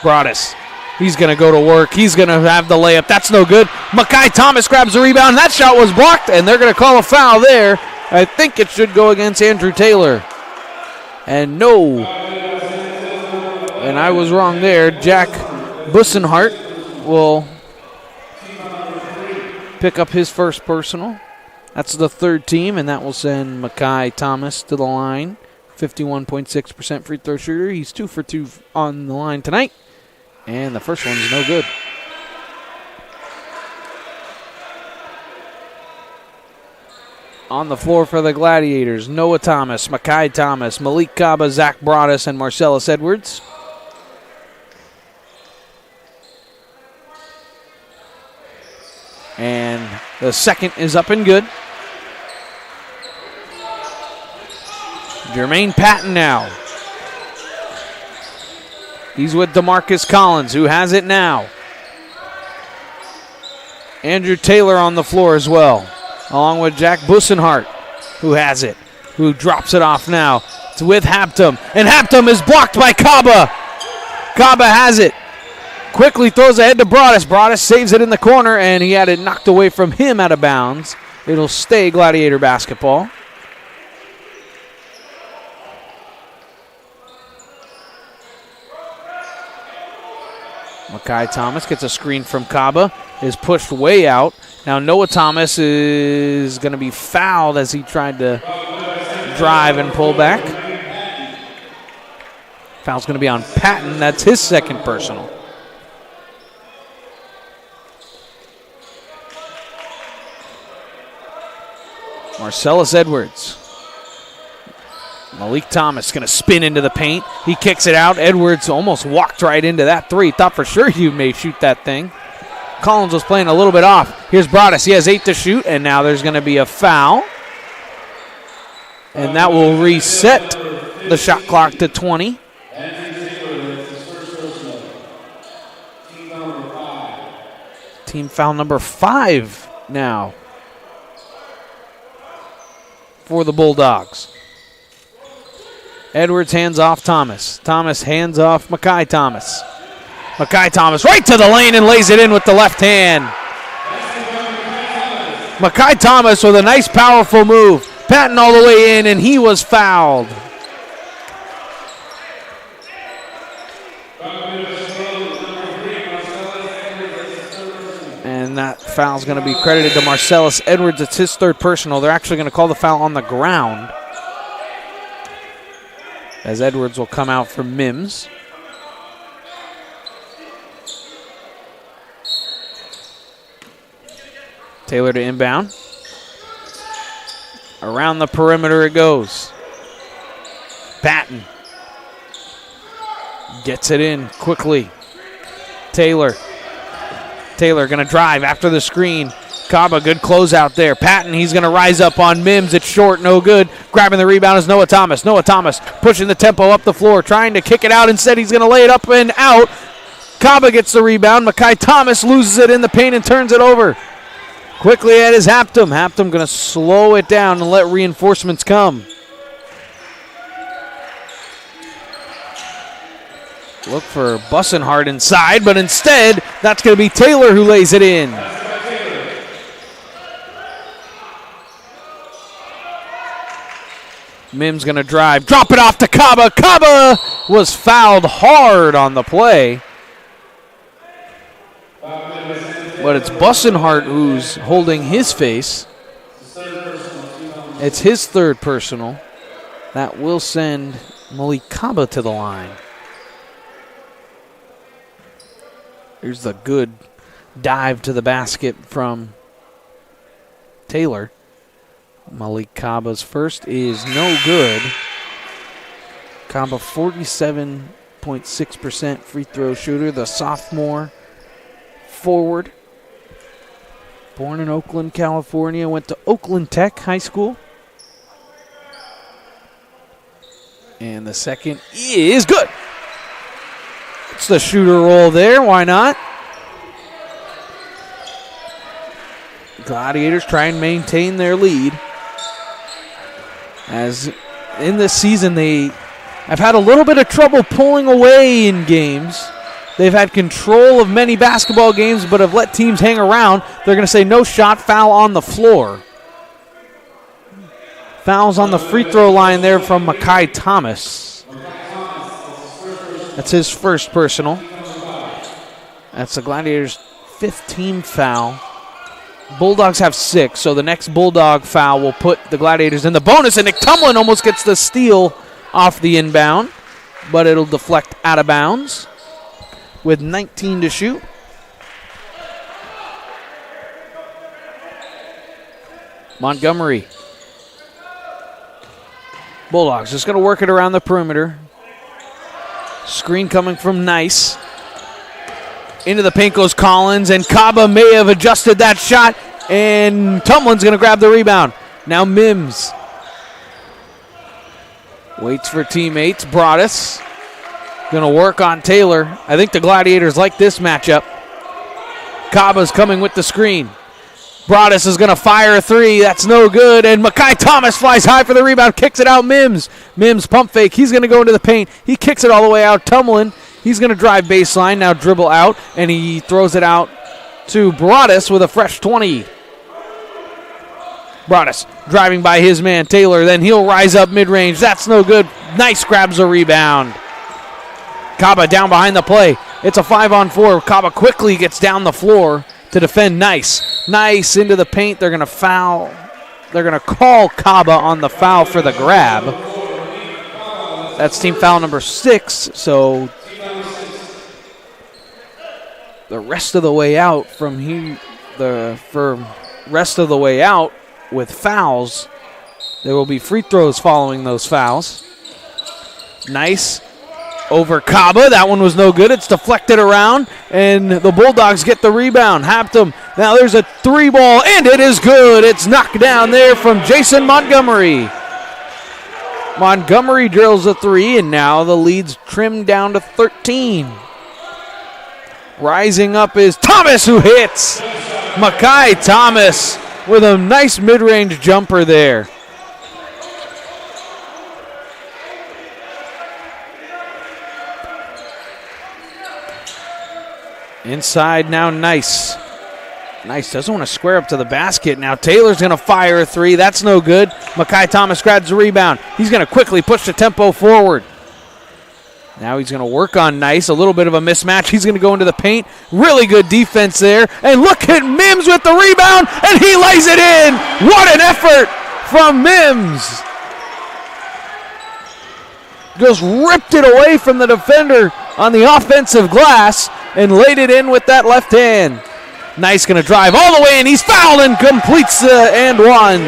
Broadus, he's going to go to work. He's going to have the layup. That's no good. Makai Thomas grabs the rebound. That shot was blocked, and they're going to call a foul there. I think it should go against Andrew Taylor. And no. And I was wrong there. Jack Bussenhart will pick up his first personal. That's the third team, and that will send Makai Thomas to the line. 51.6% free throw shooter. He's 2 for 2 on the line tonight. And the first one's no good. On the floor for the Gladiators, Noah Thomas, Makai Thomas, Malik Kaba, Zach Broadus, and Marcellus Edwards. And the second is up and good. Jermaine Patton now. He's with DeMarcus Collins, who has it now. Andrew Taylor on the floor as well, along with Jack Bussenhart, who has it, who drops it off now. It's with Hampton, and Hampton is blocked by Kaba. Kaba has it. Quickly throws ahead to Broadus. Broadus saves it in the corner, and he had it knocked away from him out of bounds. It'll stay Gladiator basketball. Makai Thomas gets a screen from Kaba, is pushed way out. Now Noah Thomas is going to be fouled as he tried to drive and pull back. Foul's going to be on Patton. That's his second personal. Marcellus Edwards. Malik Thomas going to spin into the paint. He kicks it out. Edwards almost walked right into that three. Thought for sure he may shoot that thing. Collins was playing a little bit off. Here's Broadus. He has 8 to shoot, and now there's going to be a foul. And that will reset the shot clock to 20. Team foul number 5 now for the Bulldogs. Edwards hands off Thomas. Thomas hands off Makai Thomas. Makai Thomas right to the lane and lays it in with the left hand. Makai Thomas with a nice powerful move. Patton all the way in, and he was fouled. And that foul's going to be credited to Marcellus Edwards. It's his third personal. They're actually going to call the foul on the ground, as Edwards will come out for Mims. Taylor to inbound. Around the perimeter it goes. Patton gets it in quickly. Taylor going to drive after the screen. Kaba, good closeout there. Patton, he's going to rise up on Mims. It's short, no good. Grabbing the rebound is Noah Thomas. Noah Thomas pushing the tempo up the floor, trying to kick it out. Instead, he's going to lay it up and out. Kaba gets the rebound. Makai Thomas loses it in the paint and turns it over. Quickly at his Hampton. Hampton going to slow it down and let reinforcements come. Look for Bussenhart inside, but instead, that's going to be Taylor who lays it in. Mims going to drive, drop it off to Kaba. Kaba was fouled hard on the play. But it's Bussenhart who's holding his face. It's his third personal. That will send Malik Kaba to the line. Here's the good dive to the basket from Taylor. Malik Kaba's first is no good. Kaba 47.6% free throw shooter, the sophomore forward. Born in Oakland, California, went to Oakland Tech High School. And the second is good. It's the shooter roll there, why not? Gladiators try and maintain their lead. As in this season, they have had a little bit of trouble pulling away in games. They've had control of many basketball games, but have let teams hang around. They're going to say no shot, foul on the floor. Fouls on the free throw line there from Makai Thomas. That's his first personal. That's the Gladiators' 5th team foul. Bulldogs have 6, so the next Bulldog foul will put the Gladiators in the bonus, and Nick Tumlin almost gets the steal off the inbound, but it'll deflect out of bounds with 19 to shoot. Montgomery. Bulldogs just going to work it around the perimeter. Screen coming from Nice. Into the paint goes Collins, and Kaba may have adjusted that shot, and Tumlin's going to grab the rebound. Now Mims waits for teammates. Broadus going to work on Taylor. I think the Gladiators like this matchup. Kaba's coming with the screen. Broadus is going to fire a 3. That's no good, and Makai Thomas flies high for the rebound, kicks it out. Mims pump fake. He's going to go into the paint. He kicks it all the way out. Tumlin, he's going to drive baseline, now dribble out, and he throws it out to Broadus with a fresh 20. Broadus driving by his man, Taylor. Then he'll rise up mid-range. That's no good. Nice grabs a rebound. Kaba down behind the play. It's a 5-on-4. Kaba quickly gets down the floor to defend Nice. Nice into the paint. They're going to foul. They're going to call Kaba on the foul for the grab. That's team foul number 6, so the rest of the way out rest of the way out with fouls, there will be free throws following those fouls. Nice over Kaba. That one was no good. It's deflected around, and the Bulldogs get the rebound. Hampton. Now there's a 3-ball, and it is good. It's knocked down there from Jason Montgomery. Montgomery drills a 3, and now the lead's trimmed down to 13. Rising up is Thomas, who hits. Makai Thomas with a nice mid-range jumper there. Inside now, Nice. Nice doesn't want to square up to the basket. Now Taylor's going to fire a 3. That's no good. Makai Thomas grabs the rebound. He's going to quickly push the tempo forward. Now he's going to work on Nice. A little bit of a mismatch. He's going to go into the paint. Really good defense there. And look at Mims with the rebound, and he lays it in. What an effort from Mims. Just ripped it away from the defender on the offensive glass and laid it in with that left hand. Nice going to drive all the way, and he's fouled and completes the and one.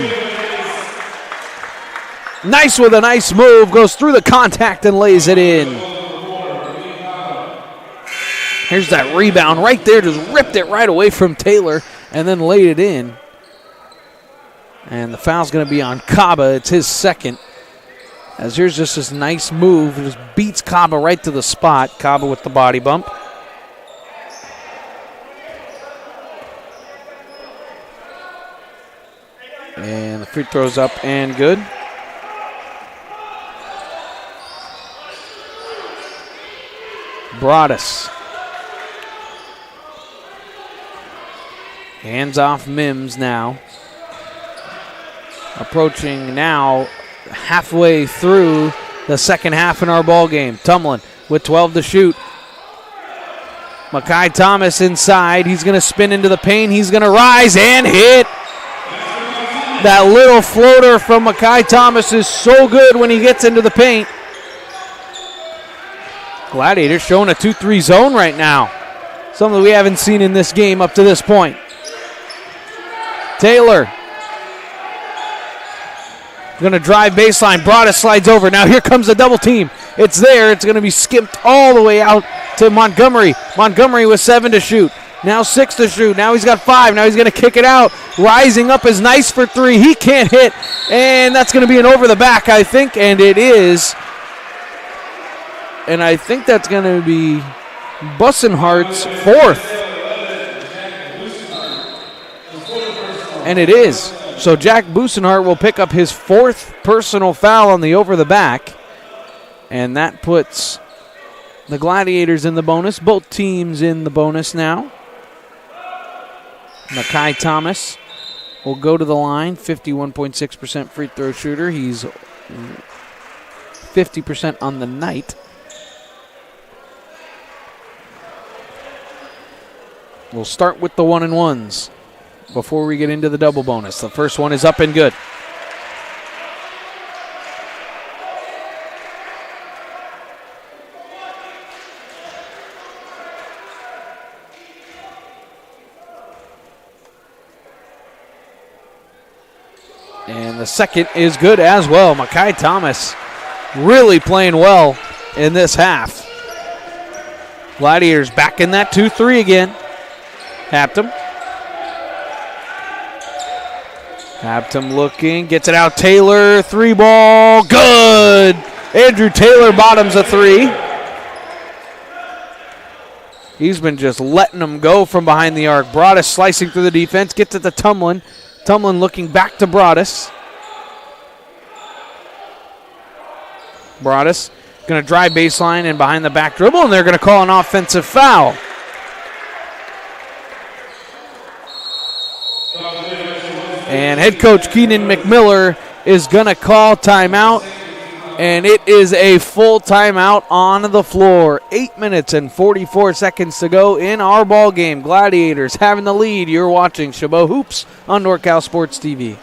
Nice with a nice move, goes through the contact and lays it in. Here's that rebound right there, just ripped it right away from Taylor and then laid it in. And the foul's going to be on Kaba. It's his second. As here's just this nice move, just beats Kaba right to the spot. Kaba with the body bump. And the free throw's up and good. Broadus. Hands off Mims now. Approaching now halfway through the second half in our ball game. Tumlin with 12 to shoot. Makai Thomas inside. He's going to spin into the paint. He's going to rise and hit. That little floater from Makai Thomas is so good when he gets into the paint. Gladiators showing a 2-3 zone right now. Something we haven't seen in this game up to this point. Taylor going to drive baseline. Broadus slides over. Now here comes the double team. It's there. It's going to be skipped all the way out to Montgomery. Montgomery with 7 to shoot. Now 6 to shoot. Now he's got 5. Now he's going to kick it out. Rising up is Nice for 3. He can't hit. And that's going to be an over the back, I think. And it is. And I think that's going to be Bussenhart's 4th. And it is. So Jack Bussenhart will pick up his 4th personal foul on the over the back. And that puts the Gladiators in the bonus. Both teams in the bonus now. Makai Thomas will go to the line, 51.6% free throw shooter. He's 50% on the night. We'll start with the 1-and-1s before we get into the double bonus. The first one is up and good. And the second is good as well. Makai Thomas really playing well in this half. Gladiators back in that 2-3 again. Haptum. Haptum looking, gets it out. Taylor, 3-ball, good. Andrew Taylor bottoms a 3. He's been just letting them go from behind the arc. Broadus slicing through the defense, gets it to Tumlin. Tumlin looking back to Broadus. Broadus going to drive baseline and behind the back dribble, and they're going to call an offensive foul. And head coach Keenan McMiller is going to call timeout, and it is a full timeout on the floor. 8 minutes and 44 seconds to go in our ball game. Gladiators having the lead. You're watching Chabot Hoops on NorCal Sports TV.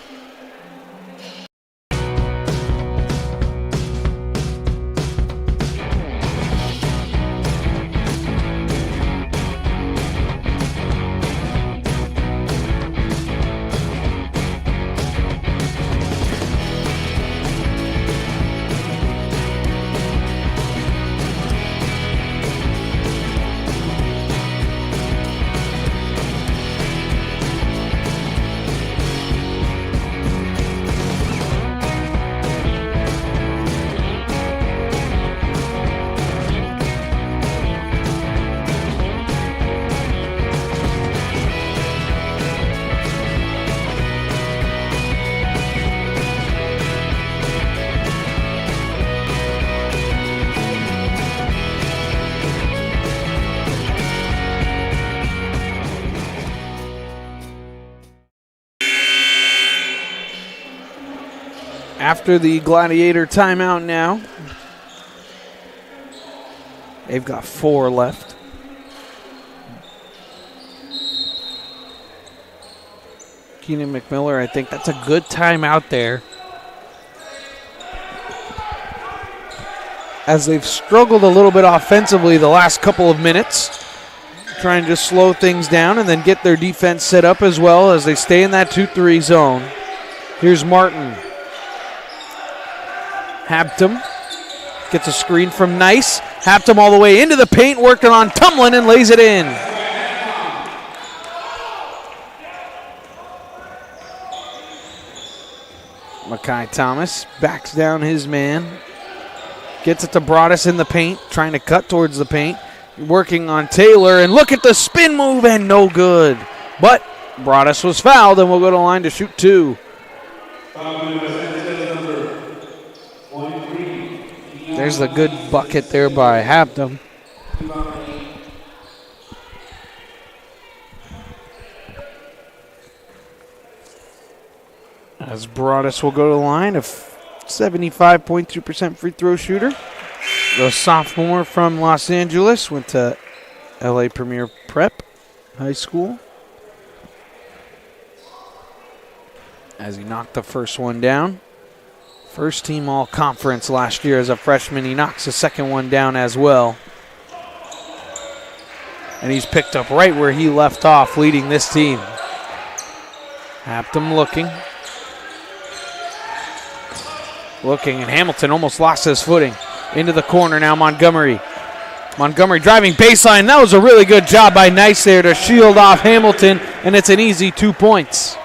After the Gladiator timeout now, they've got 4 left. Keenan McMiller, I think that's a good timeout there, as they've struggled a little bit offensively the last couple of minutes, trying to slow things down and then get their defense set up as well as they stay in that 2-3 zone. Here's Martin. Haptum gets a screen from Nice. Haptum all the way into the paint, working on Tumlin and lays it in. Makai Thomas backs down his man. Gets it to Broadus in the paint, trying to cut towards the paint. Working on Taylor, and look at the spin move, and no good. But Broadus was fouled, and we'll go to the line to shoot 2. There's the good bucket there by Haptum. As Broadus will go to the line, a 75.2% free throw shooter. The sophomore from Los Angeles, went to LA Premier Prep High School. As he knocked the first one down. First team all-conference last year as a freshman. He knocks the second one down as well. And he's picked up right where he left off, leading this team. Haptum looking. And Hamilton almost lost his footing. Into the corner now, Montgomery. Montgomery driving baseline. That was a really good job by Nice there to shield off Hamilton, and it's an easy 2 points.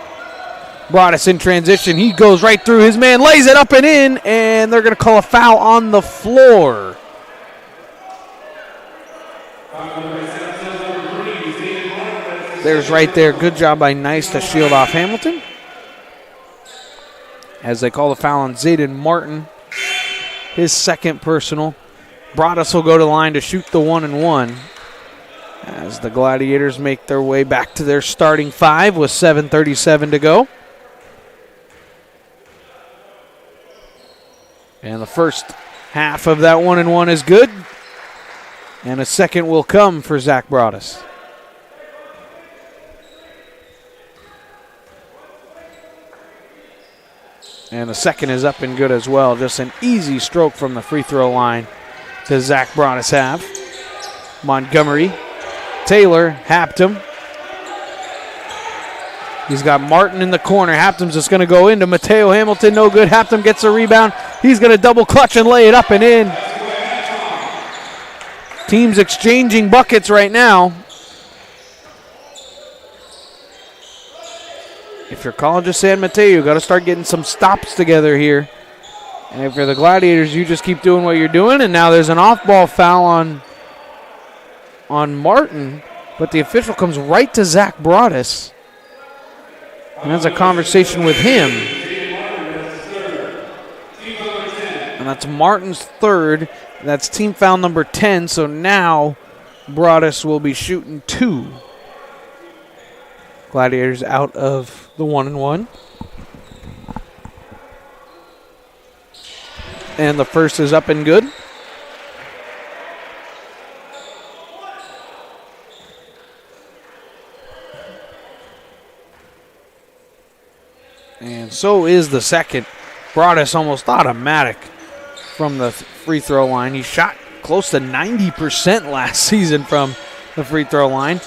Broadus in transition. He goes right through his man, lays it up and in, and they're going to call a foul on the floor. There's right there. Good job by Nice to shield off Hamilton. As they call the foul on Zayden Martin. His second personal. Broadus will go to the line to shoot the 1-and-1. As the Gladiators make their way back to their starting 5 with 7:37 to go. first half of that 1-and-1 is good. And a second will come for Zach Broadus. And the second is up and good as well. Just an easy stroke from the free throw line to Zach Broadus have. Montgomery, Taylor, Haptum. He's got Martin in the corner. Haptum's just going to go into Mateo Hamilton. No good. Haptum gets a rebound. He's going to double clutch and lay it up and in. Teams exchanging buckets right now. If you're College of San Mateo, you got to start getting some stops together here. And if you're the Gladiators, you just keep doing what you're doing. And now there's an off-ball foul on Martin, but the official comes right to Zach Broadus and has a conversation with him. And that's Martin's third. That's team foul number 10. So now Broadus will be shooting 2. Gladiators out of the 1-and-1. And the first is up and good. And so is the second. Broadus almost automatic from the free throw line. He shot close to 90% last season from the free throw line.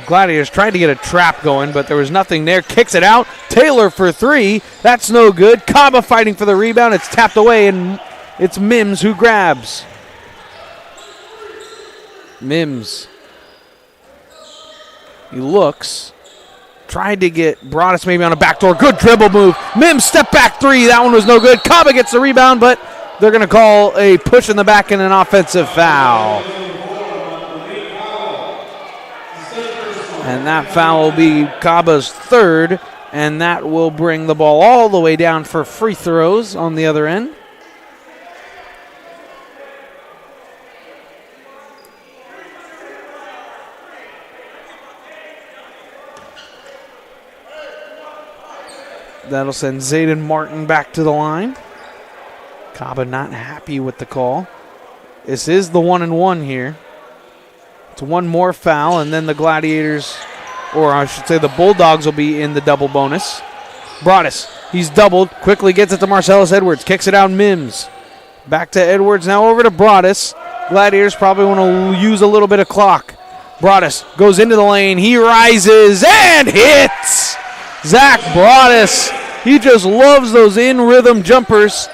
Gladiators tried to get a trap going, but there was nothing there. Kicks it out. Taylor for 3. That's no good. Caba fighting for the rebound. It's tapped away, and it's Mims who grabs. Mims. He looks. Tried to get Broadus maybe on a backdoor. Good dribble move. Mims step back 3. That one was no good. Caba gets the rebound, but they're going to call a push in the back and an offensive foul. And that foul will be Caba's third, and that will bring the ball all the way down for free throws on the other end. That'll send Zayden Martin back to the line. Caba not happy with the call. This is the 1-and-1 here. It's one more foul, and then the Gladiators, or I should say the Bulldogs, will be in the double bonus. Broadus, he's doubled, quickly gets it to Marcellus Edwards, kicks it out Mims. Back to Edwards, now over to Broadus. Gladiators probably want to use a little bit of clock. Broadus goes into the lane, he rises and hits! Zach Broadus, he just loves those in-rhythm jumpers,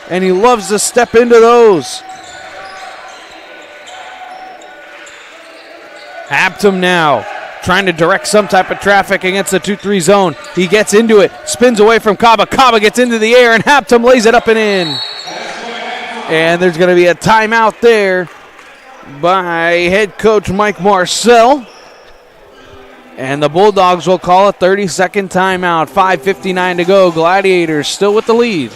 and he loves to step into those. Haptum now trying to direct some type of traffic against the 2-3 zone. He gets into it, spins away from Caba. Caba gets into the air, and Haptum lays it up and in. And there's going to be a timeout there by head coach Mike Marcel. And the Bulldogs will call a 30-second timeout. 5:59 to go. Gladiators still with the lead.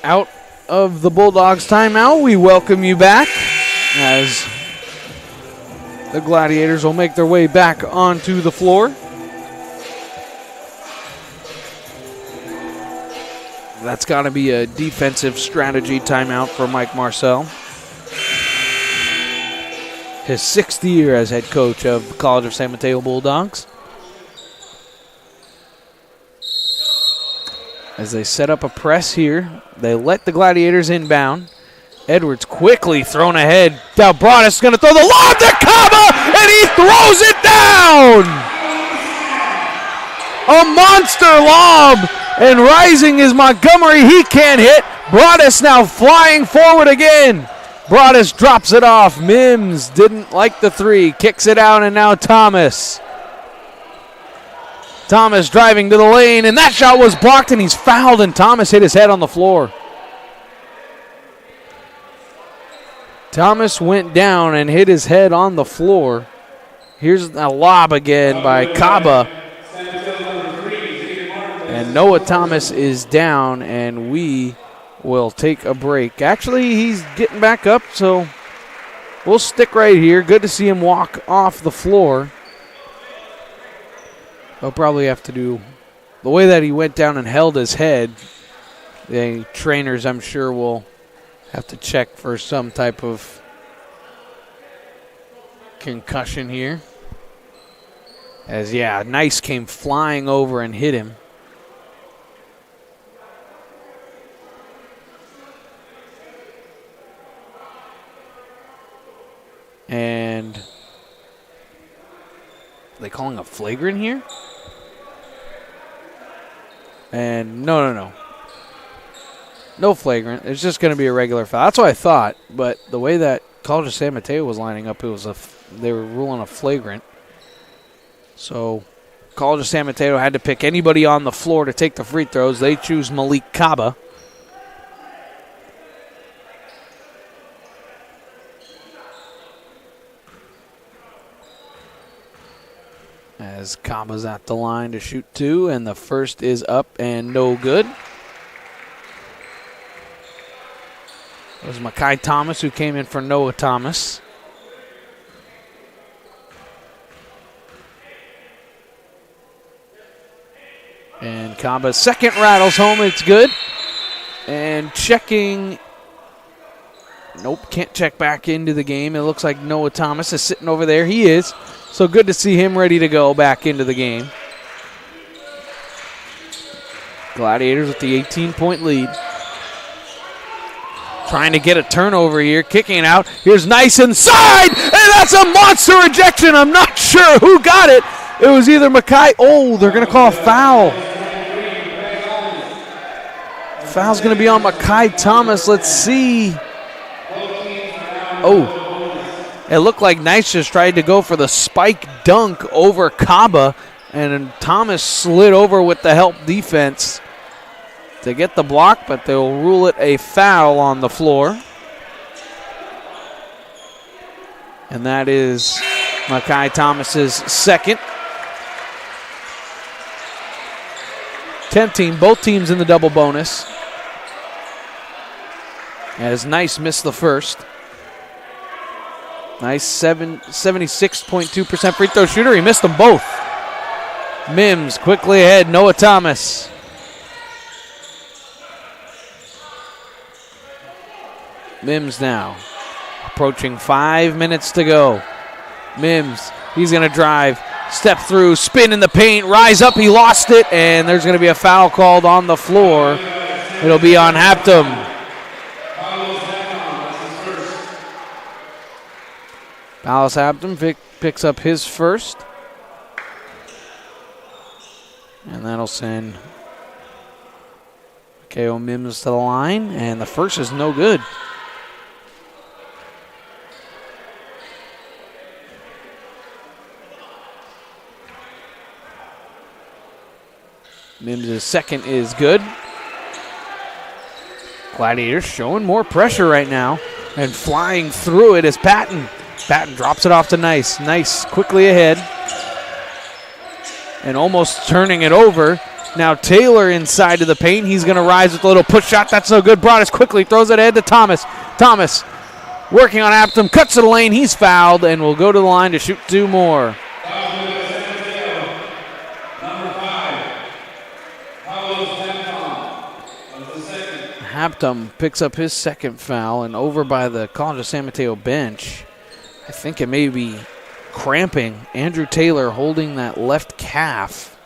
Out of the Bulldogs timeout, we welcome you back as the Gladiators will make their way back onto the floor. That's got to be a defensive strategy timeout for Mike Marcel. His 6th year as head coach of the College of San Mateo Bulldogs. As they set up a press here, they let the Gladiators inbound. Edwards quickly thrown ahead. Now Broadus is going to throw the lob to Caba, and he throws it down! A monster lob, and rising is Montgomery. He can't hit. Broadus now flying forward again. Broadus drops it off. Mims didn't like the three. Kicks it out, and now Thomas. Thomas driving to the lane, and that shot was blocked, and he's fouled, and Thomas hit his head on the floor. Thomas went down and hit his head on the floor. Here's a lob again by Chabot. And Noah Thomas is down, and we will take a break. Actually, he's getting back up, so we'll stick right here. Good to see him walk off the floor. They'll probably have to do the way that he went down and held his head. The trainers, I'm sure, will have to check for some type of concussion here. As, yeah, Nice came flying over and hit him. And are they calling a flagrant here? And no. No flagrant. It's just going to be a regular foul. That's what I thought. But the way that College of San Mateo was lining up, they were ruling a flagrant. So College of San Mateo had to pick anybody on the floor to take the free throws. They choose Malik Chabot. As Cabot's at the line to shoot two, and the first is up and no good. It was Makai Thomas who came in for Noah Thomas. And Cabot's second rattles home, it's good. And checking, nope, can't check back into the game. It looks like Noah Thomas is sitting over there. He is. So good to see him ready to go back into the game. Gladiators with the 18-point lead. Trying to get a turnover here, kicking it out. Here's Nice inside, and that's a monster ejection. I'm not sure who got it. It was either Makai. Oh, they're going to call a foul. Foul's going to be on Makai Thomas. Let's see. Oh. It looked like Nice just tried to go for the spike dunk over Chabot, and Thomas slid over with the help defense to get the block, but they'll rule it a foul on the floor. And that is Makai Thomas's second. 10th team, both teams in the double bonus. As Nice missed the first. Nice 76.2% free throw shooter. He missed them both. Mims quickly ahead. Noah Thomas. Mims now. Approaching 5 minutes to go. Mims, he's going to drive. Step through, spin in the paint, rise up. He lost it, and there's going to be a foul called on the floor. It'll be on Haptum. Alice Hampton picks up his first. And that'll send K.O. Mims to the line. And the first is no good. Mims' second is good. Gladiators showing more pressure right now. And flying through it is Patton. Patton drops it off to Nice. Nice quickly ahead. And almost turning it over. Now Taylor inside of the paint. He's going to rise with a little push shot. That's no good. Broadus quickly throws it ahead to Thomas. Thomas working on Aptum. Cuts to the lane. He's fouled and will go to the line to shoot two more. Aptum picks up his second foul, and over by the College of San Mateo bench, I think it may be cramping. Andrew Taylor holding that left calf.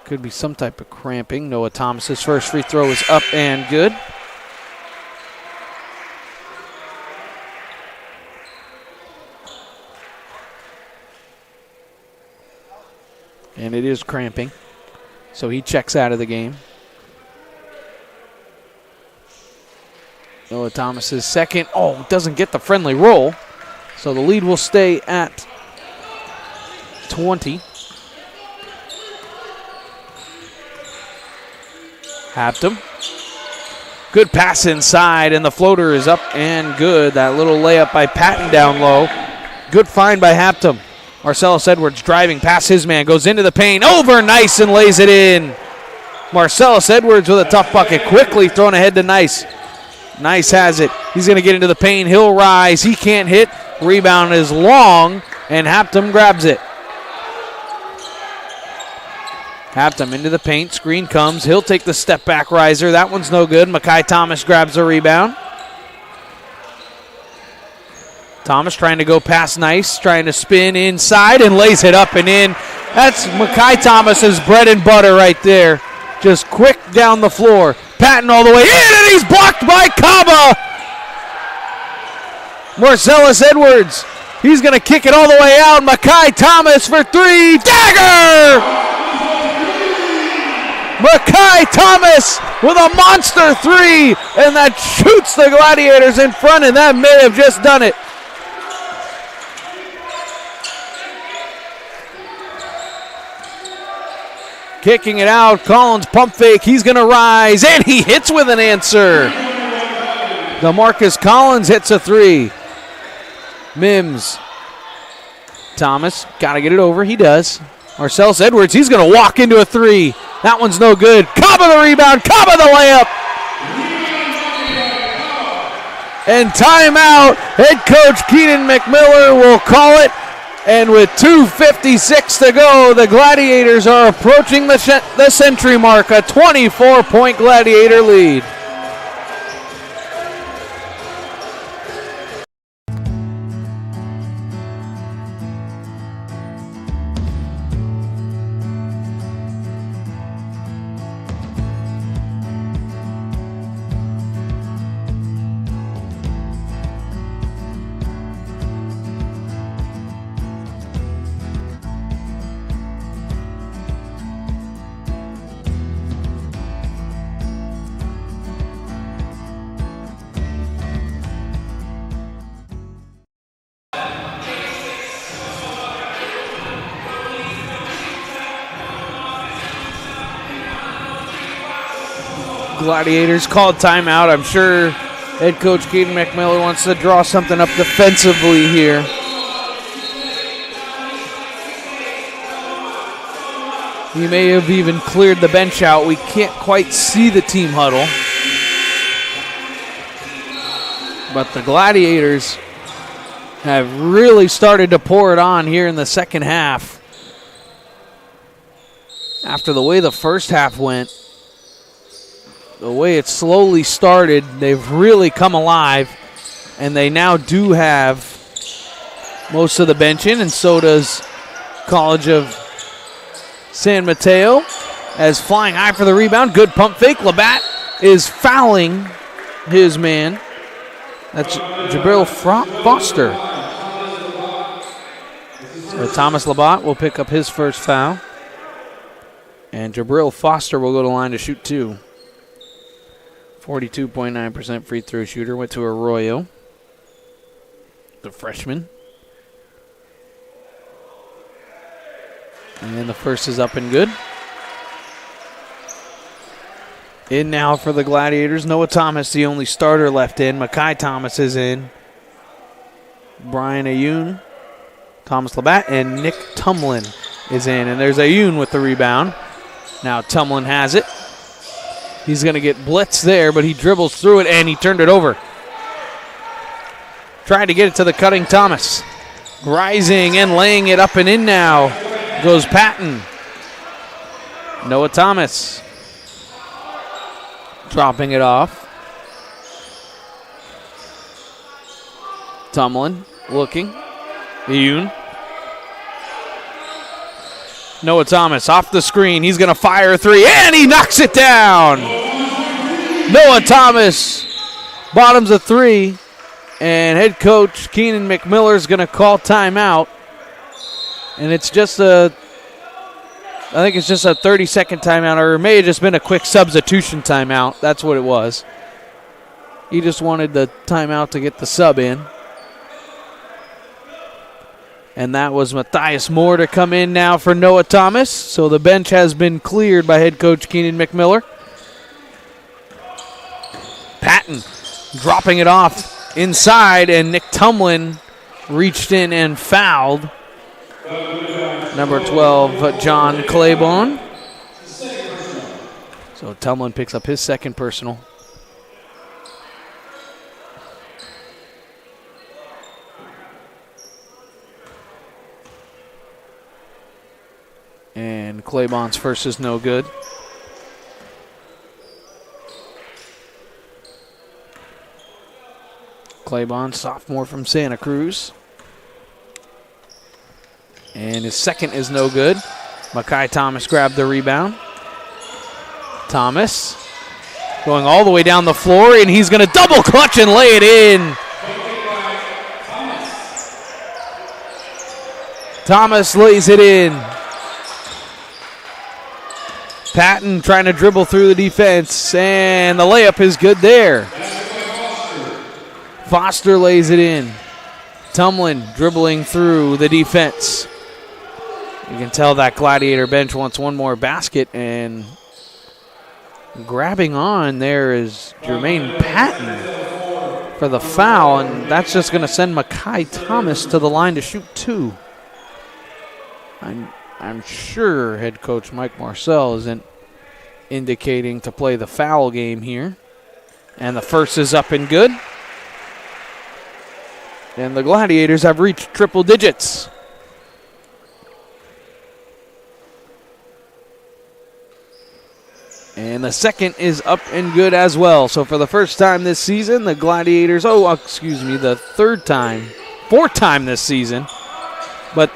Could be some type of cramping. Noah Thomas's first free throw is up and good. And it is cramping. So he checks out of the game. Noah Thomas's second. Oh, doesn't get the friendly roll. So the lead will stay at 20. Hampton. Good pass inside, and the floater is up and good. That little layup by Patton down low. Good find by Hampton. Marcellus Edwards driving past his man, goes into the paint, over Nice and lays it in. Marcellus Edwards with a tough bucket, quickly thrown ahead to Nice. Nice has it. He's going to get into the paint. He'll rise. He can't hit. Rebound is long, and Hampton grabs it. Hampton into the paint. Screen comes. He'll take the step back riser. That one's no good. Makai Thomas grabs the rebound. Thomas trying to go past Nice, trying to spin inside and lays it up and in. That's Makai Thomas's bread and butter right there. Just quick down the floor. Patton all the way in, and he's blocked by Chabot. Marcellus Edwards. He's going to kick it all the way out. Makai Thomas for three. Dagger! Makai Thomas with a monster three, and that shoots the Gladiators in front, and that may have just done it. Kicking it out, Collins pump fake, he's going to rise, and he hits with an answer. DeMarcus Collins hits a three. Mims. Thomas, got to get it over, he does. Marcellus Edwards, he's going to walk into a three. That one's no good. Chabot the rebound, Chabot the layup. And timeout, head coach Keenan McMiller will call it. And with 2:56 to go, the Gladiators are approaching the century mark, a 24-point Gladiator lead. Gladiators called timeout. I'm sure head coach Keenan McMiller wants to draw something up defensively here. He may have even cleared the bench out. We can't quite see the team huddle. But the Gladiators have really started to pour it on here in the second half. After the way the first half went, the way it slowly started, they've really come alive, and they now do have most of the bench in, and so does College of San Mateo. As flying high for the rebound, good pump fake. Labatt is fouling his man. That's Jabril Foster. So Thomas Labatt will pick up his first foul, and Jabril Foster will go to the line to shoot two. 42.9% free throw shooter. Went to Arroyo, the freshman. And the first is up and good. In now for the Gladiators. Noah Thomas, the only starter left in. Makai Thomas is in. Brian Ayun, Thomas Labatt, and Nick Tumlin is in. And there's Ayun with the rebound. Now Tumlin has it. He's going to get blitzed there, but he dribbles through it, and he turned it over. Trying to get it to the cutting Thomas. Rising and laying it up and in now goes Patton. Noah Thomas dropping it off. Tumlin looking. Ayun. Noah Thomas off the screen. He's going to fire a three, and he knocks it down. Noah Thomas bottoms a three, and head coach Keenan McMiller is going to call timeout. And it's just I think it's just a 30-second timeout, or it may have just been a quick substitution timeout. That's what it was. He just wanted the timeout to get the sub in. And that was Matthias Moore to come in now for Noah Thomas. So the bench has been cleared by head coach Keenan McMiller. Patton dropping it off inside, and Nick Tumlin reached in and fouled number 12, John Claiborne. So Tumlin picks up his second personal. And Claiborne's first is no good. Claiborne, sophomore from Santa Cruz. And his second is no good. Makai Thomas grabbed the rebound. Thomas going all the way down the floor, and he's going to double clutch and lay it in. Thomas lays it in. Patton trying to dribble through the defense, and the layup is good there. Foster lays it in. Tumlin dribbling through the defense. You can tell that Gladiator bench wants one more basket, and grabbing on there is Jermaine Patton for the foul, and that's just going to send Makai Thomas to the line to shoot two. I'm sure head coach Mike Marcel isn't indicating to play the foul game here. And the first is up and good. And the Gladiators have reached triple digits. And the second is up and good as well. So for the first time this season, the Gladiators, the fourth time this season. But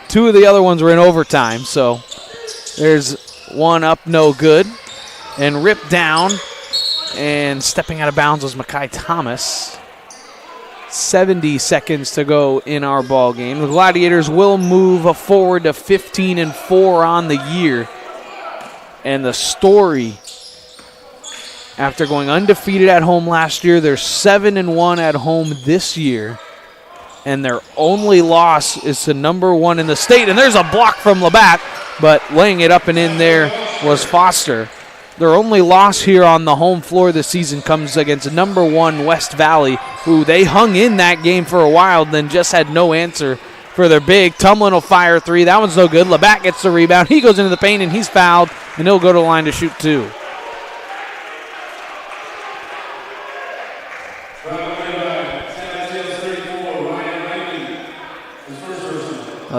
two of the other ones were in overtime. So there's one up, no good. And ripped down. And stepping out of bounds was Makai Thomas. 70 seconds to go in our ball game. The Gladiators will move forward to 15-4 on the year. And the story, after going undefeated at home last year, they're 7-1 at home this year. And their only loss is to number one in the state. And there's a block from Labatt, but laying it up and in there was Foster. Their only loss here on the home floor this season comes against number one West Valley, who they hung in that game for a while, then just had no answer for their big. Tumlin will fire three. That one's no good. Labatt gets the rebound. He goes into the paint, and he's fouled, and he'll go to the line to shoot two.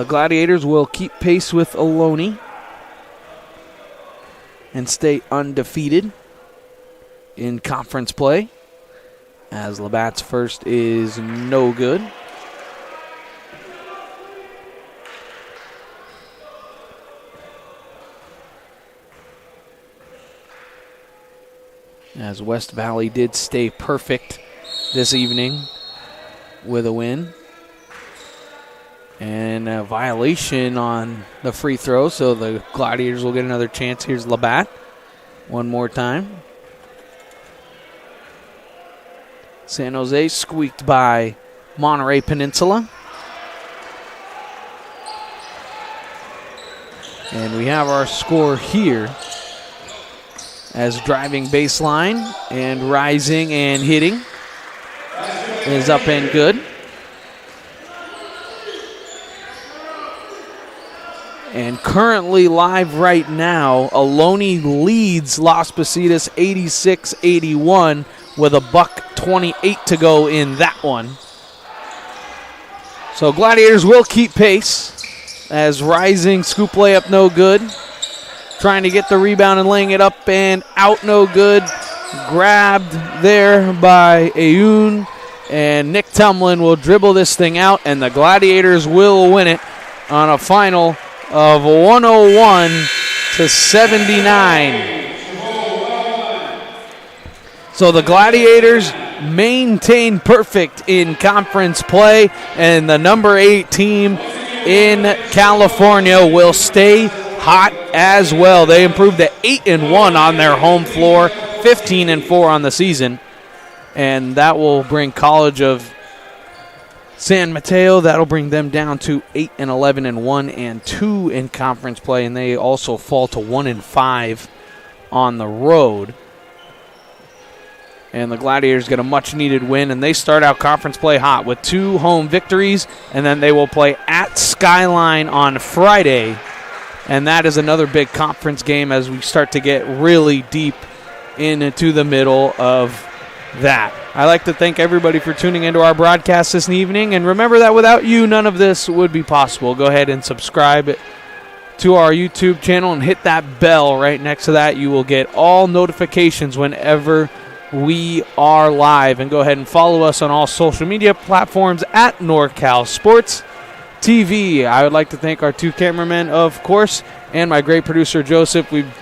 Gladiators will keep pace with Ohlone and stay undefeated in conference play, as Labatt's first is no good. As West Valley did stay perfect this evening with a win. And a violation on the free throw, so the Gladiators will get another chance. Here's Labatt one more time. San Jose squeaked by Monterey Peninsula. And we have our score here as driving baseline and rising and hitting is up and good. And currently live right now, Ohlone leads Las Positas 86-81 with a $1:28 to go in that one. So Gladiators will keep pace as rising scoop layup no good. Trying to get the rebound and laying it up and out no good. Grabbed there by Ayoun, and Nick Tumlin will dribble this thing out, and the Gladiators will win it on a final of 101-79. So the Gladiators maintain perfect in conference play, and the number 8 team in California will stay hot as well. They improved to 8-1 on their home floor, 15-4 on the season. and that will bring College of San Mateo. That'll bring them down to 8-11 and 1-2 in conference play, and they also fall to 1-5 on the road. And the Gladiators get a much-needed win, and they start out conference play hot with 2 home victories, and then they will play at Skyline on Friday. And that is another big conference game as we start to get really deep into the middle of that. I'd like to thank everybody for tuning into our broadcast this evening, and remember that without you, none of this would be possible. Go ahead and subscribe to our YouTube channel and hit that bell right next to that. You will get all notifications whenever we are live, and go ahead and follow us on all social media platforms at NorCal Sports TV. I would like to thank our 2 cameramen, of course, and my great producer, Joseph. We've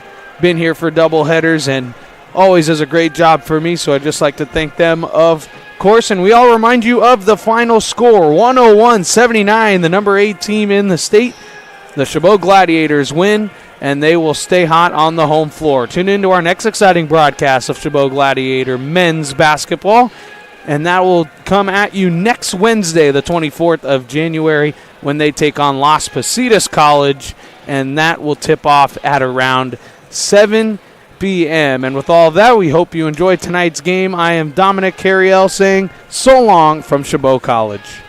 been here for double headers and always does a great job for me, so I'd just like to thank them, of course. And we all remind you of the final score, 101-79, the number 8 team in the state. The Chabot Gladiators win, and they will stay hot on the home floor. Tune into our next exciting broadcast of Chabot Gladiator men's basketball, and that will come at you next Wednesday, the 24th of January, when they take on Las Positas College, and that will tip off at around 7 p.m. And with all of that, we hope you enjoyed tonight's game. I am Dominic Carriel saying so long from Chabot College.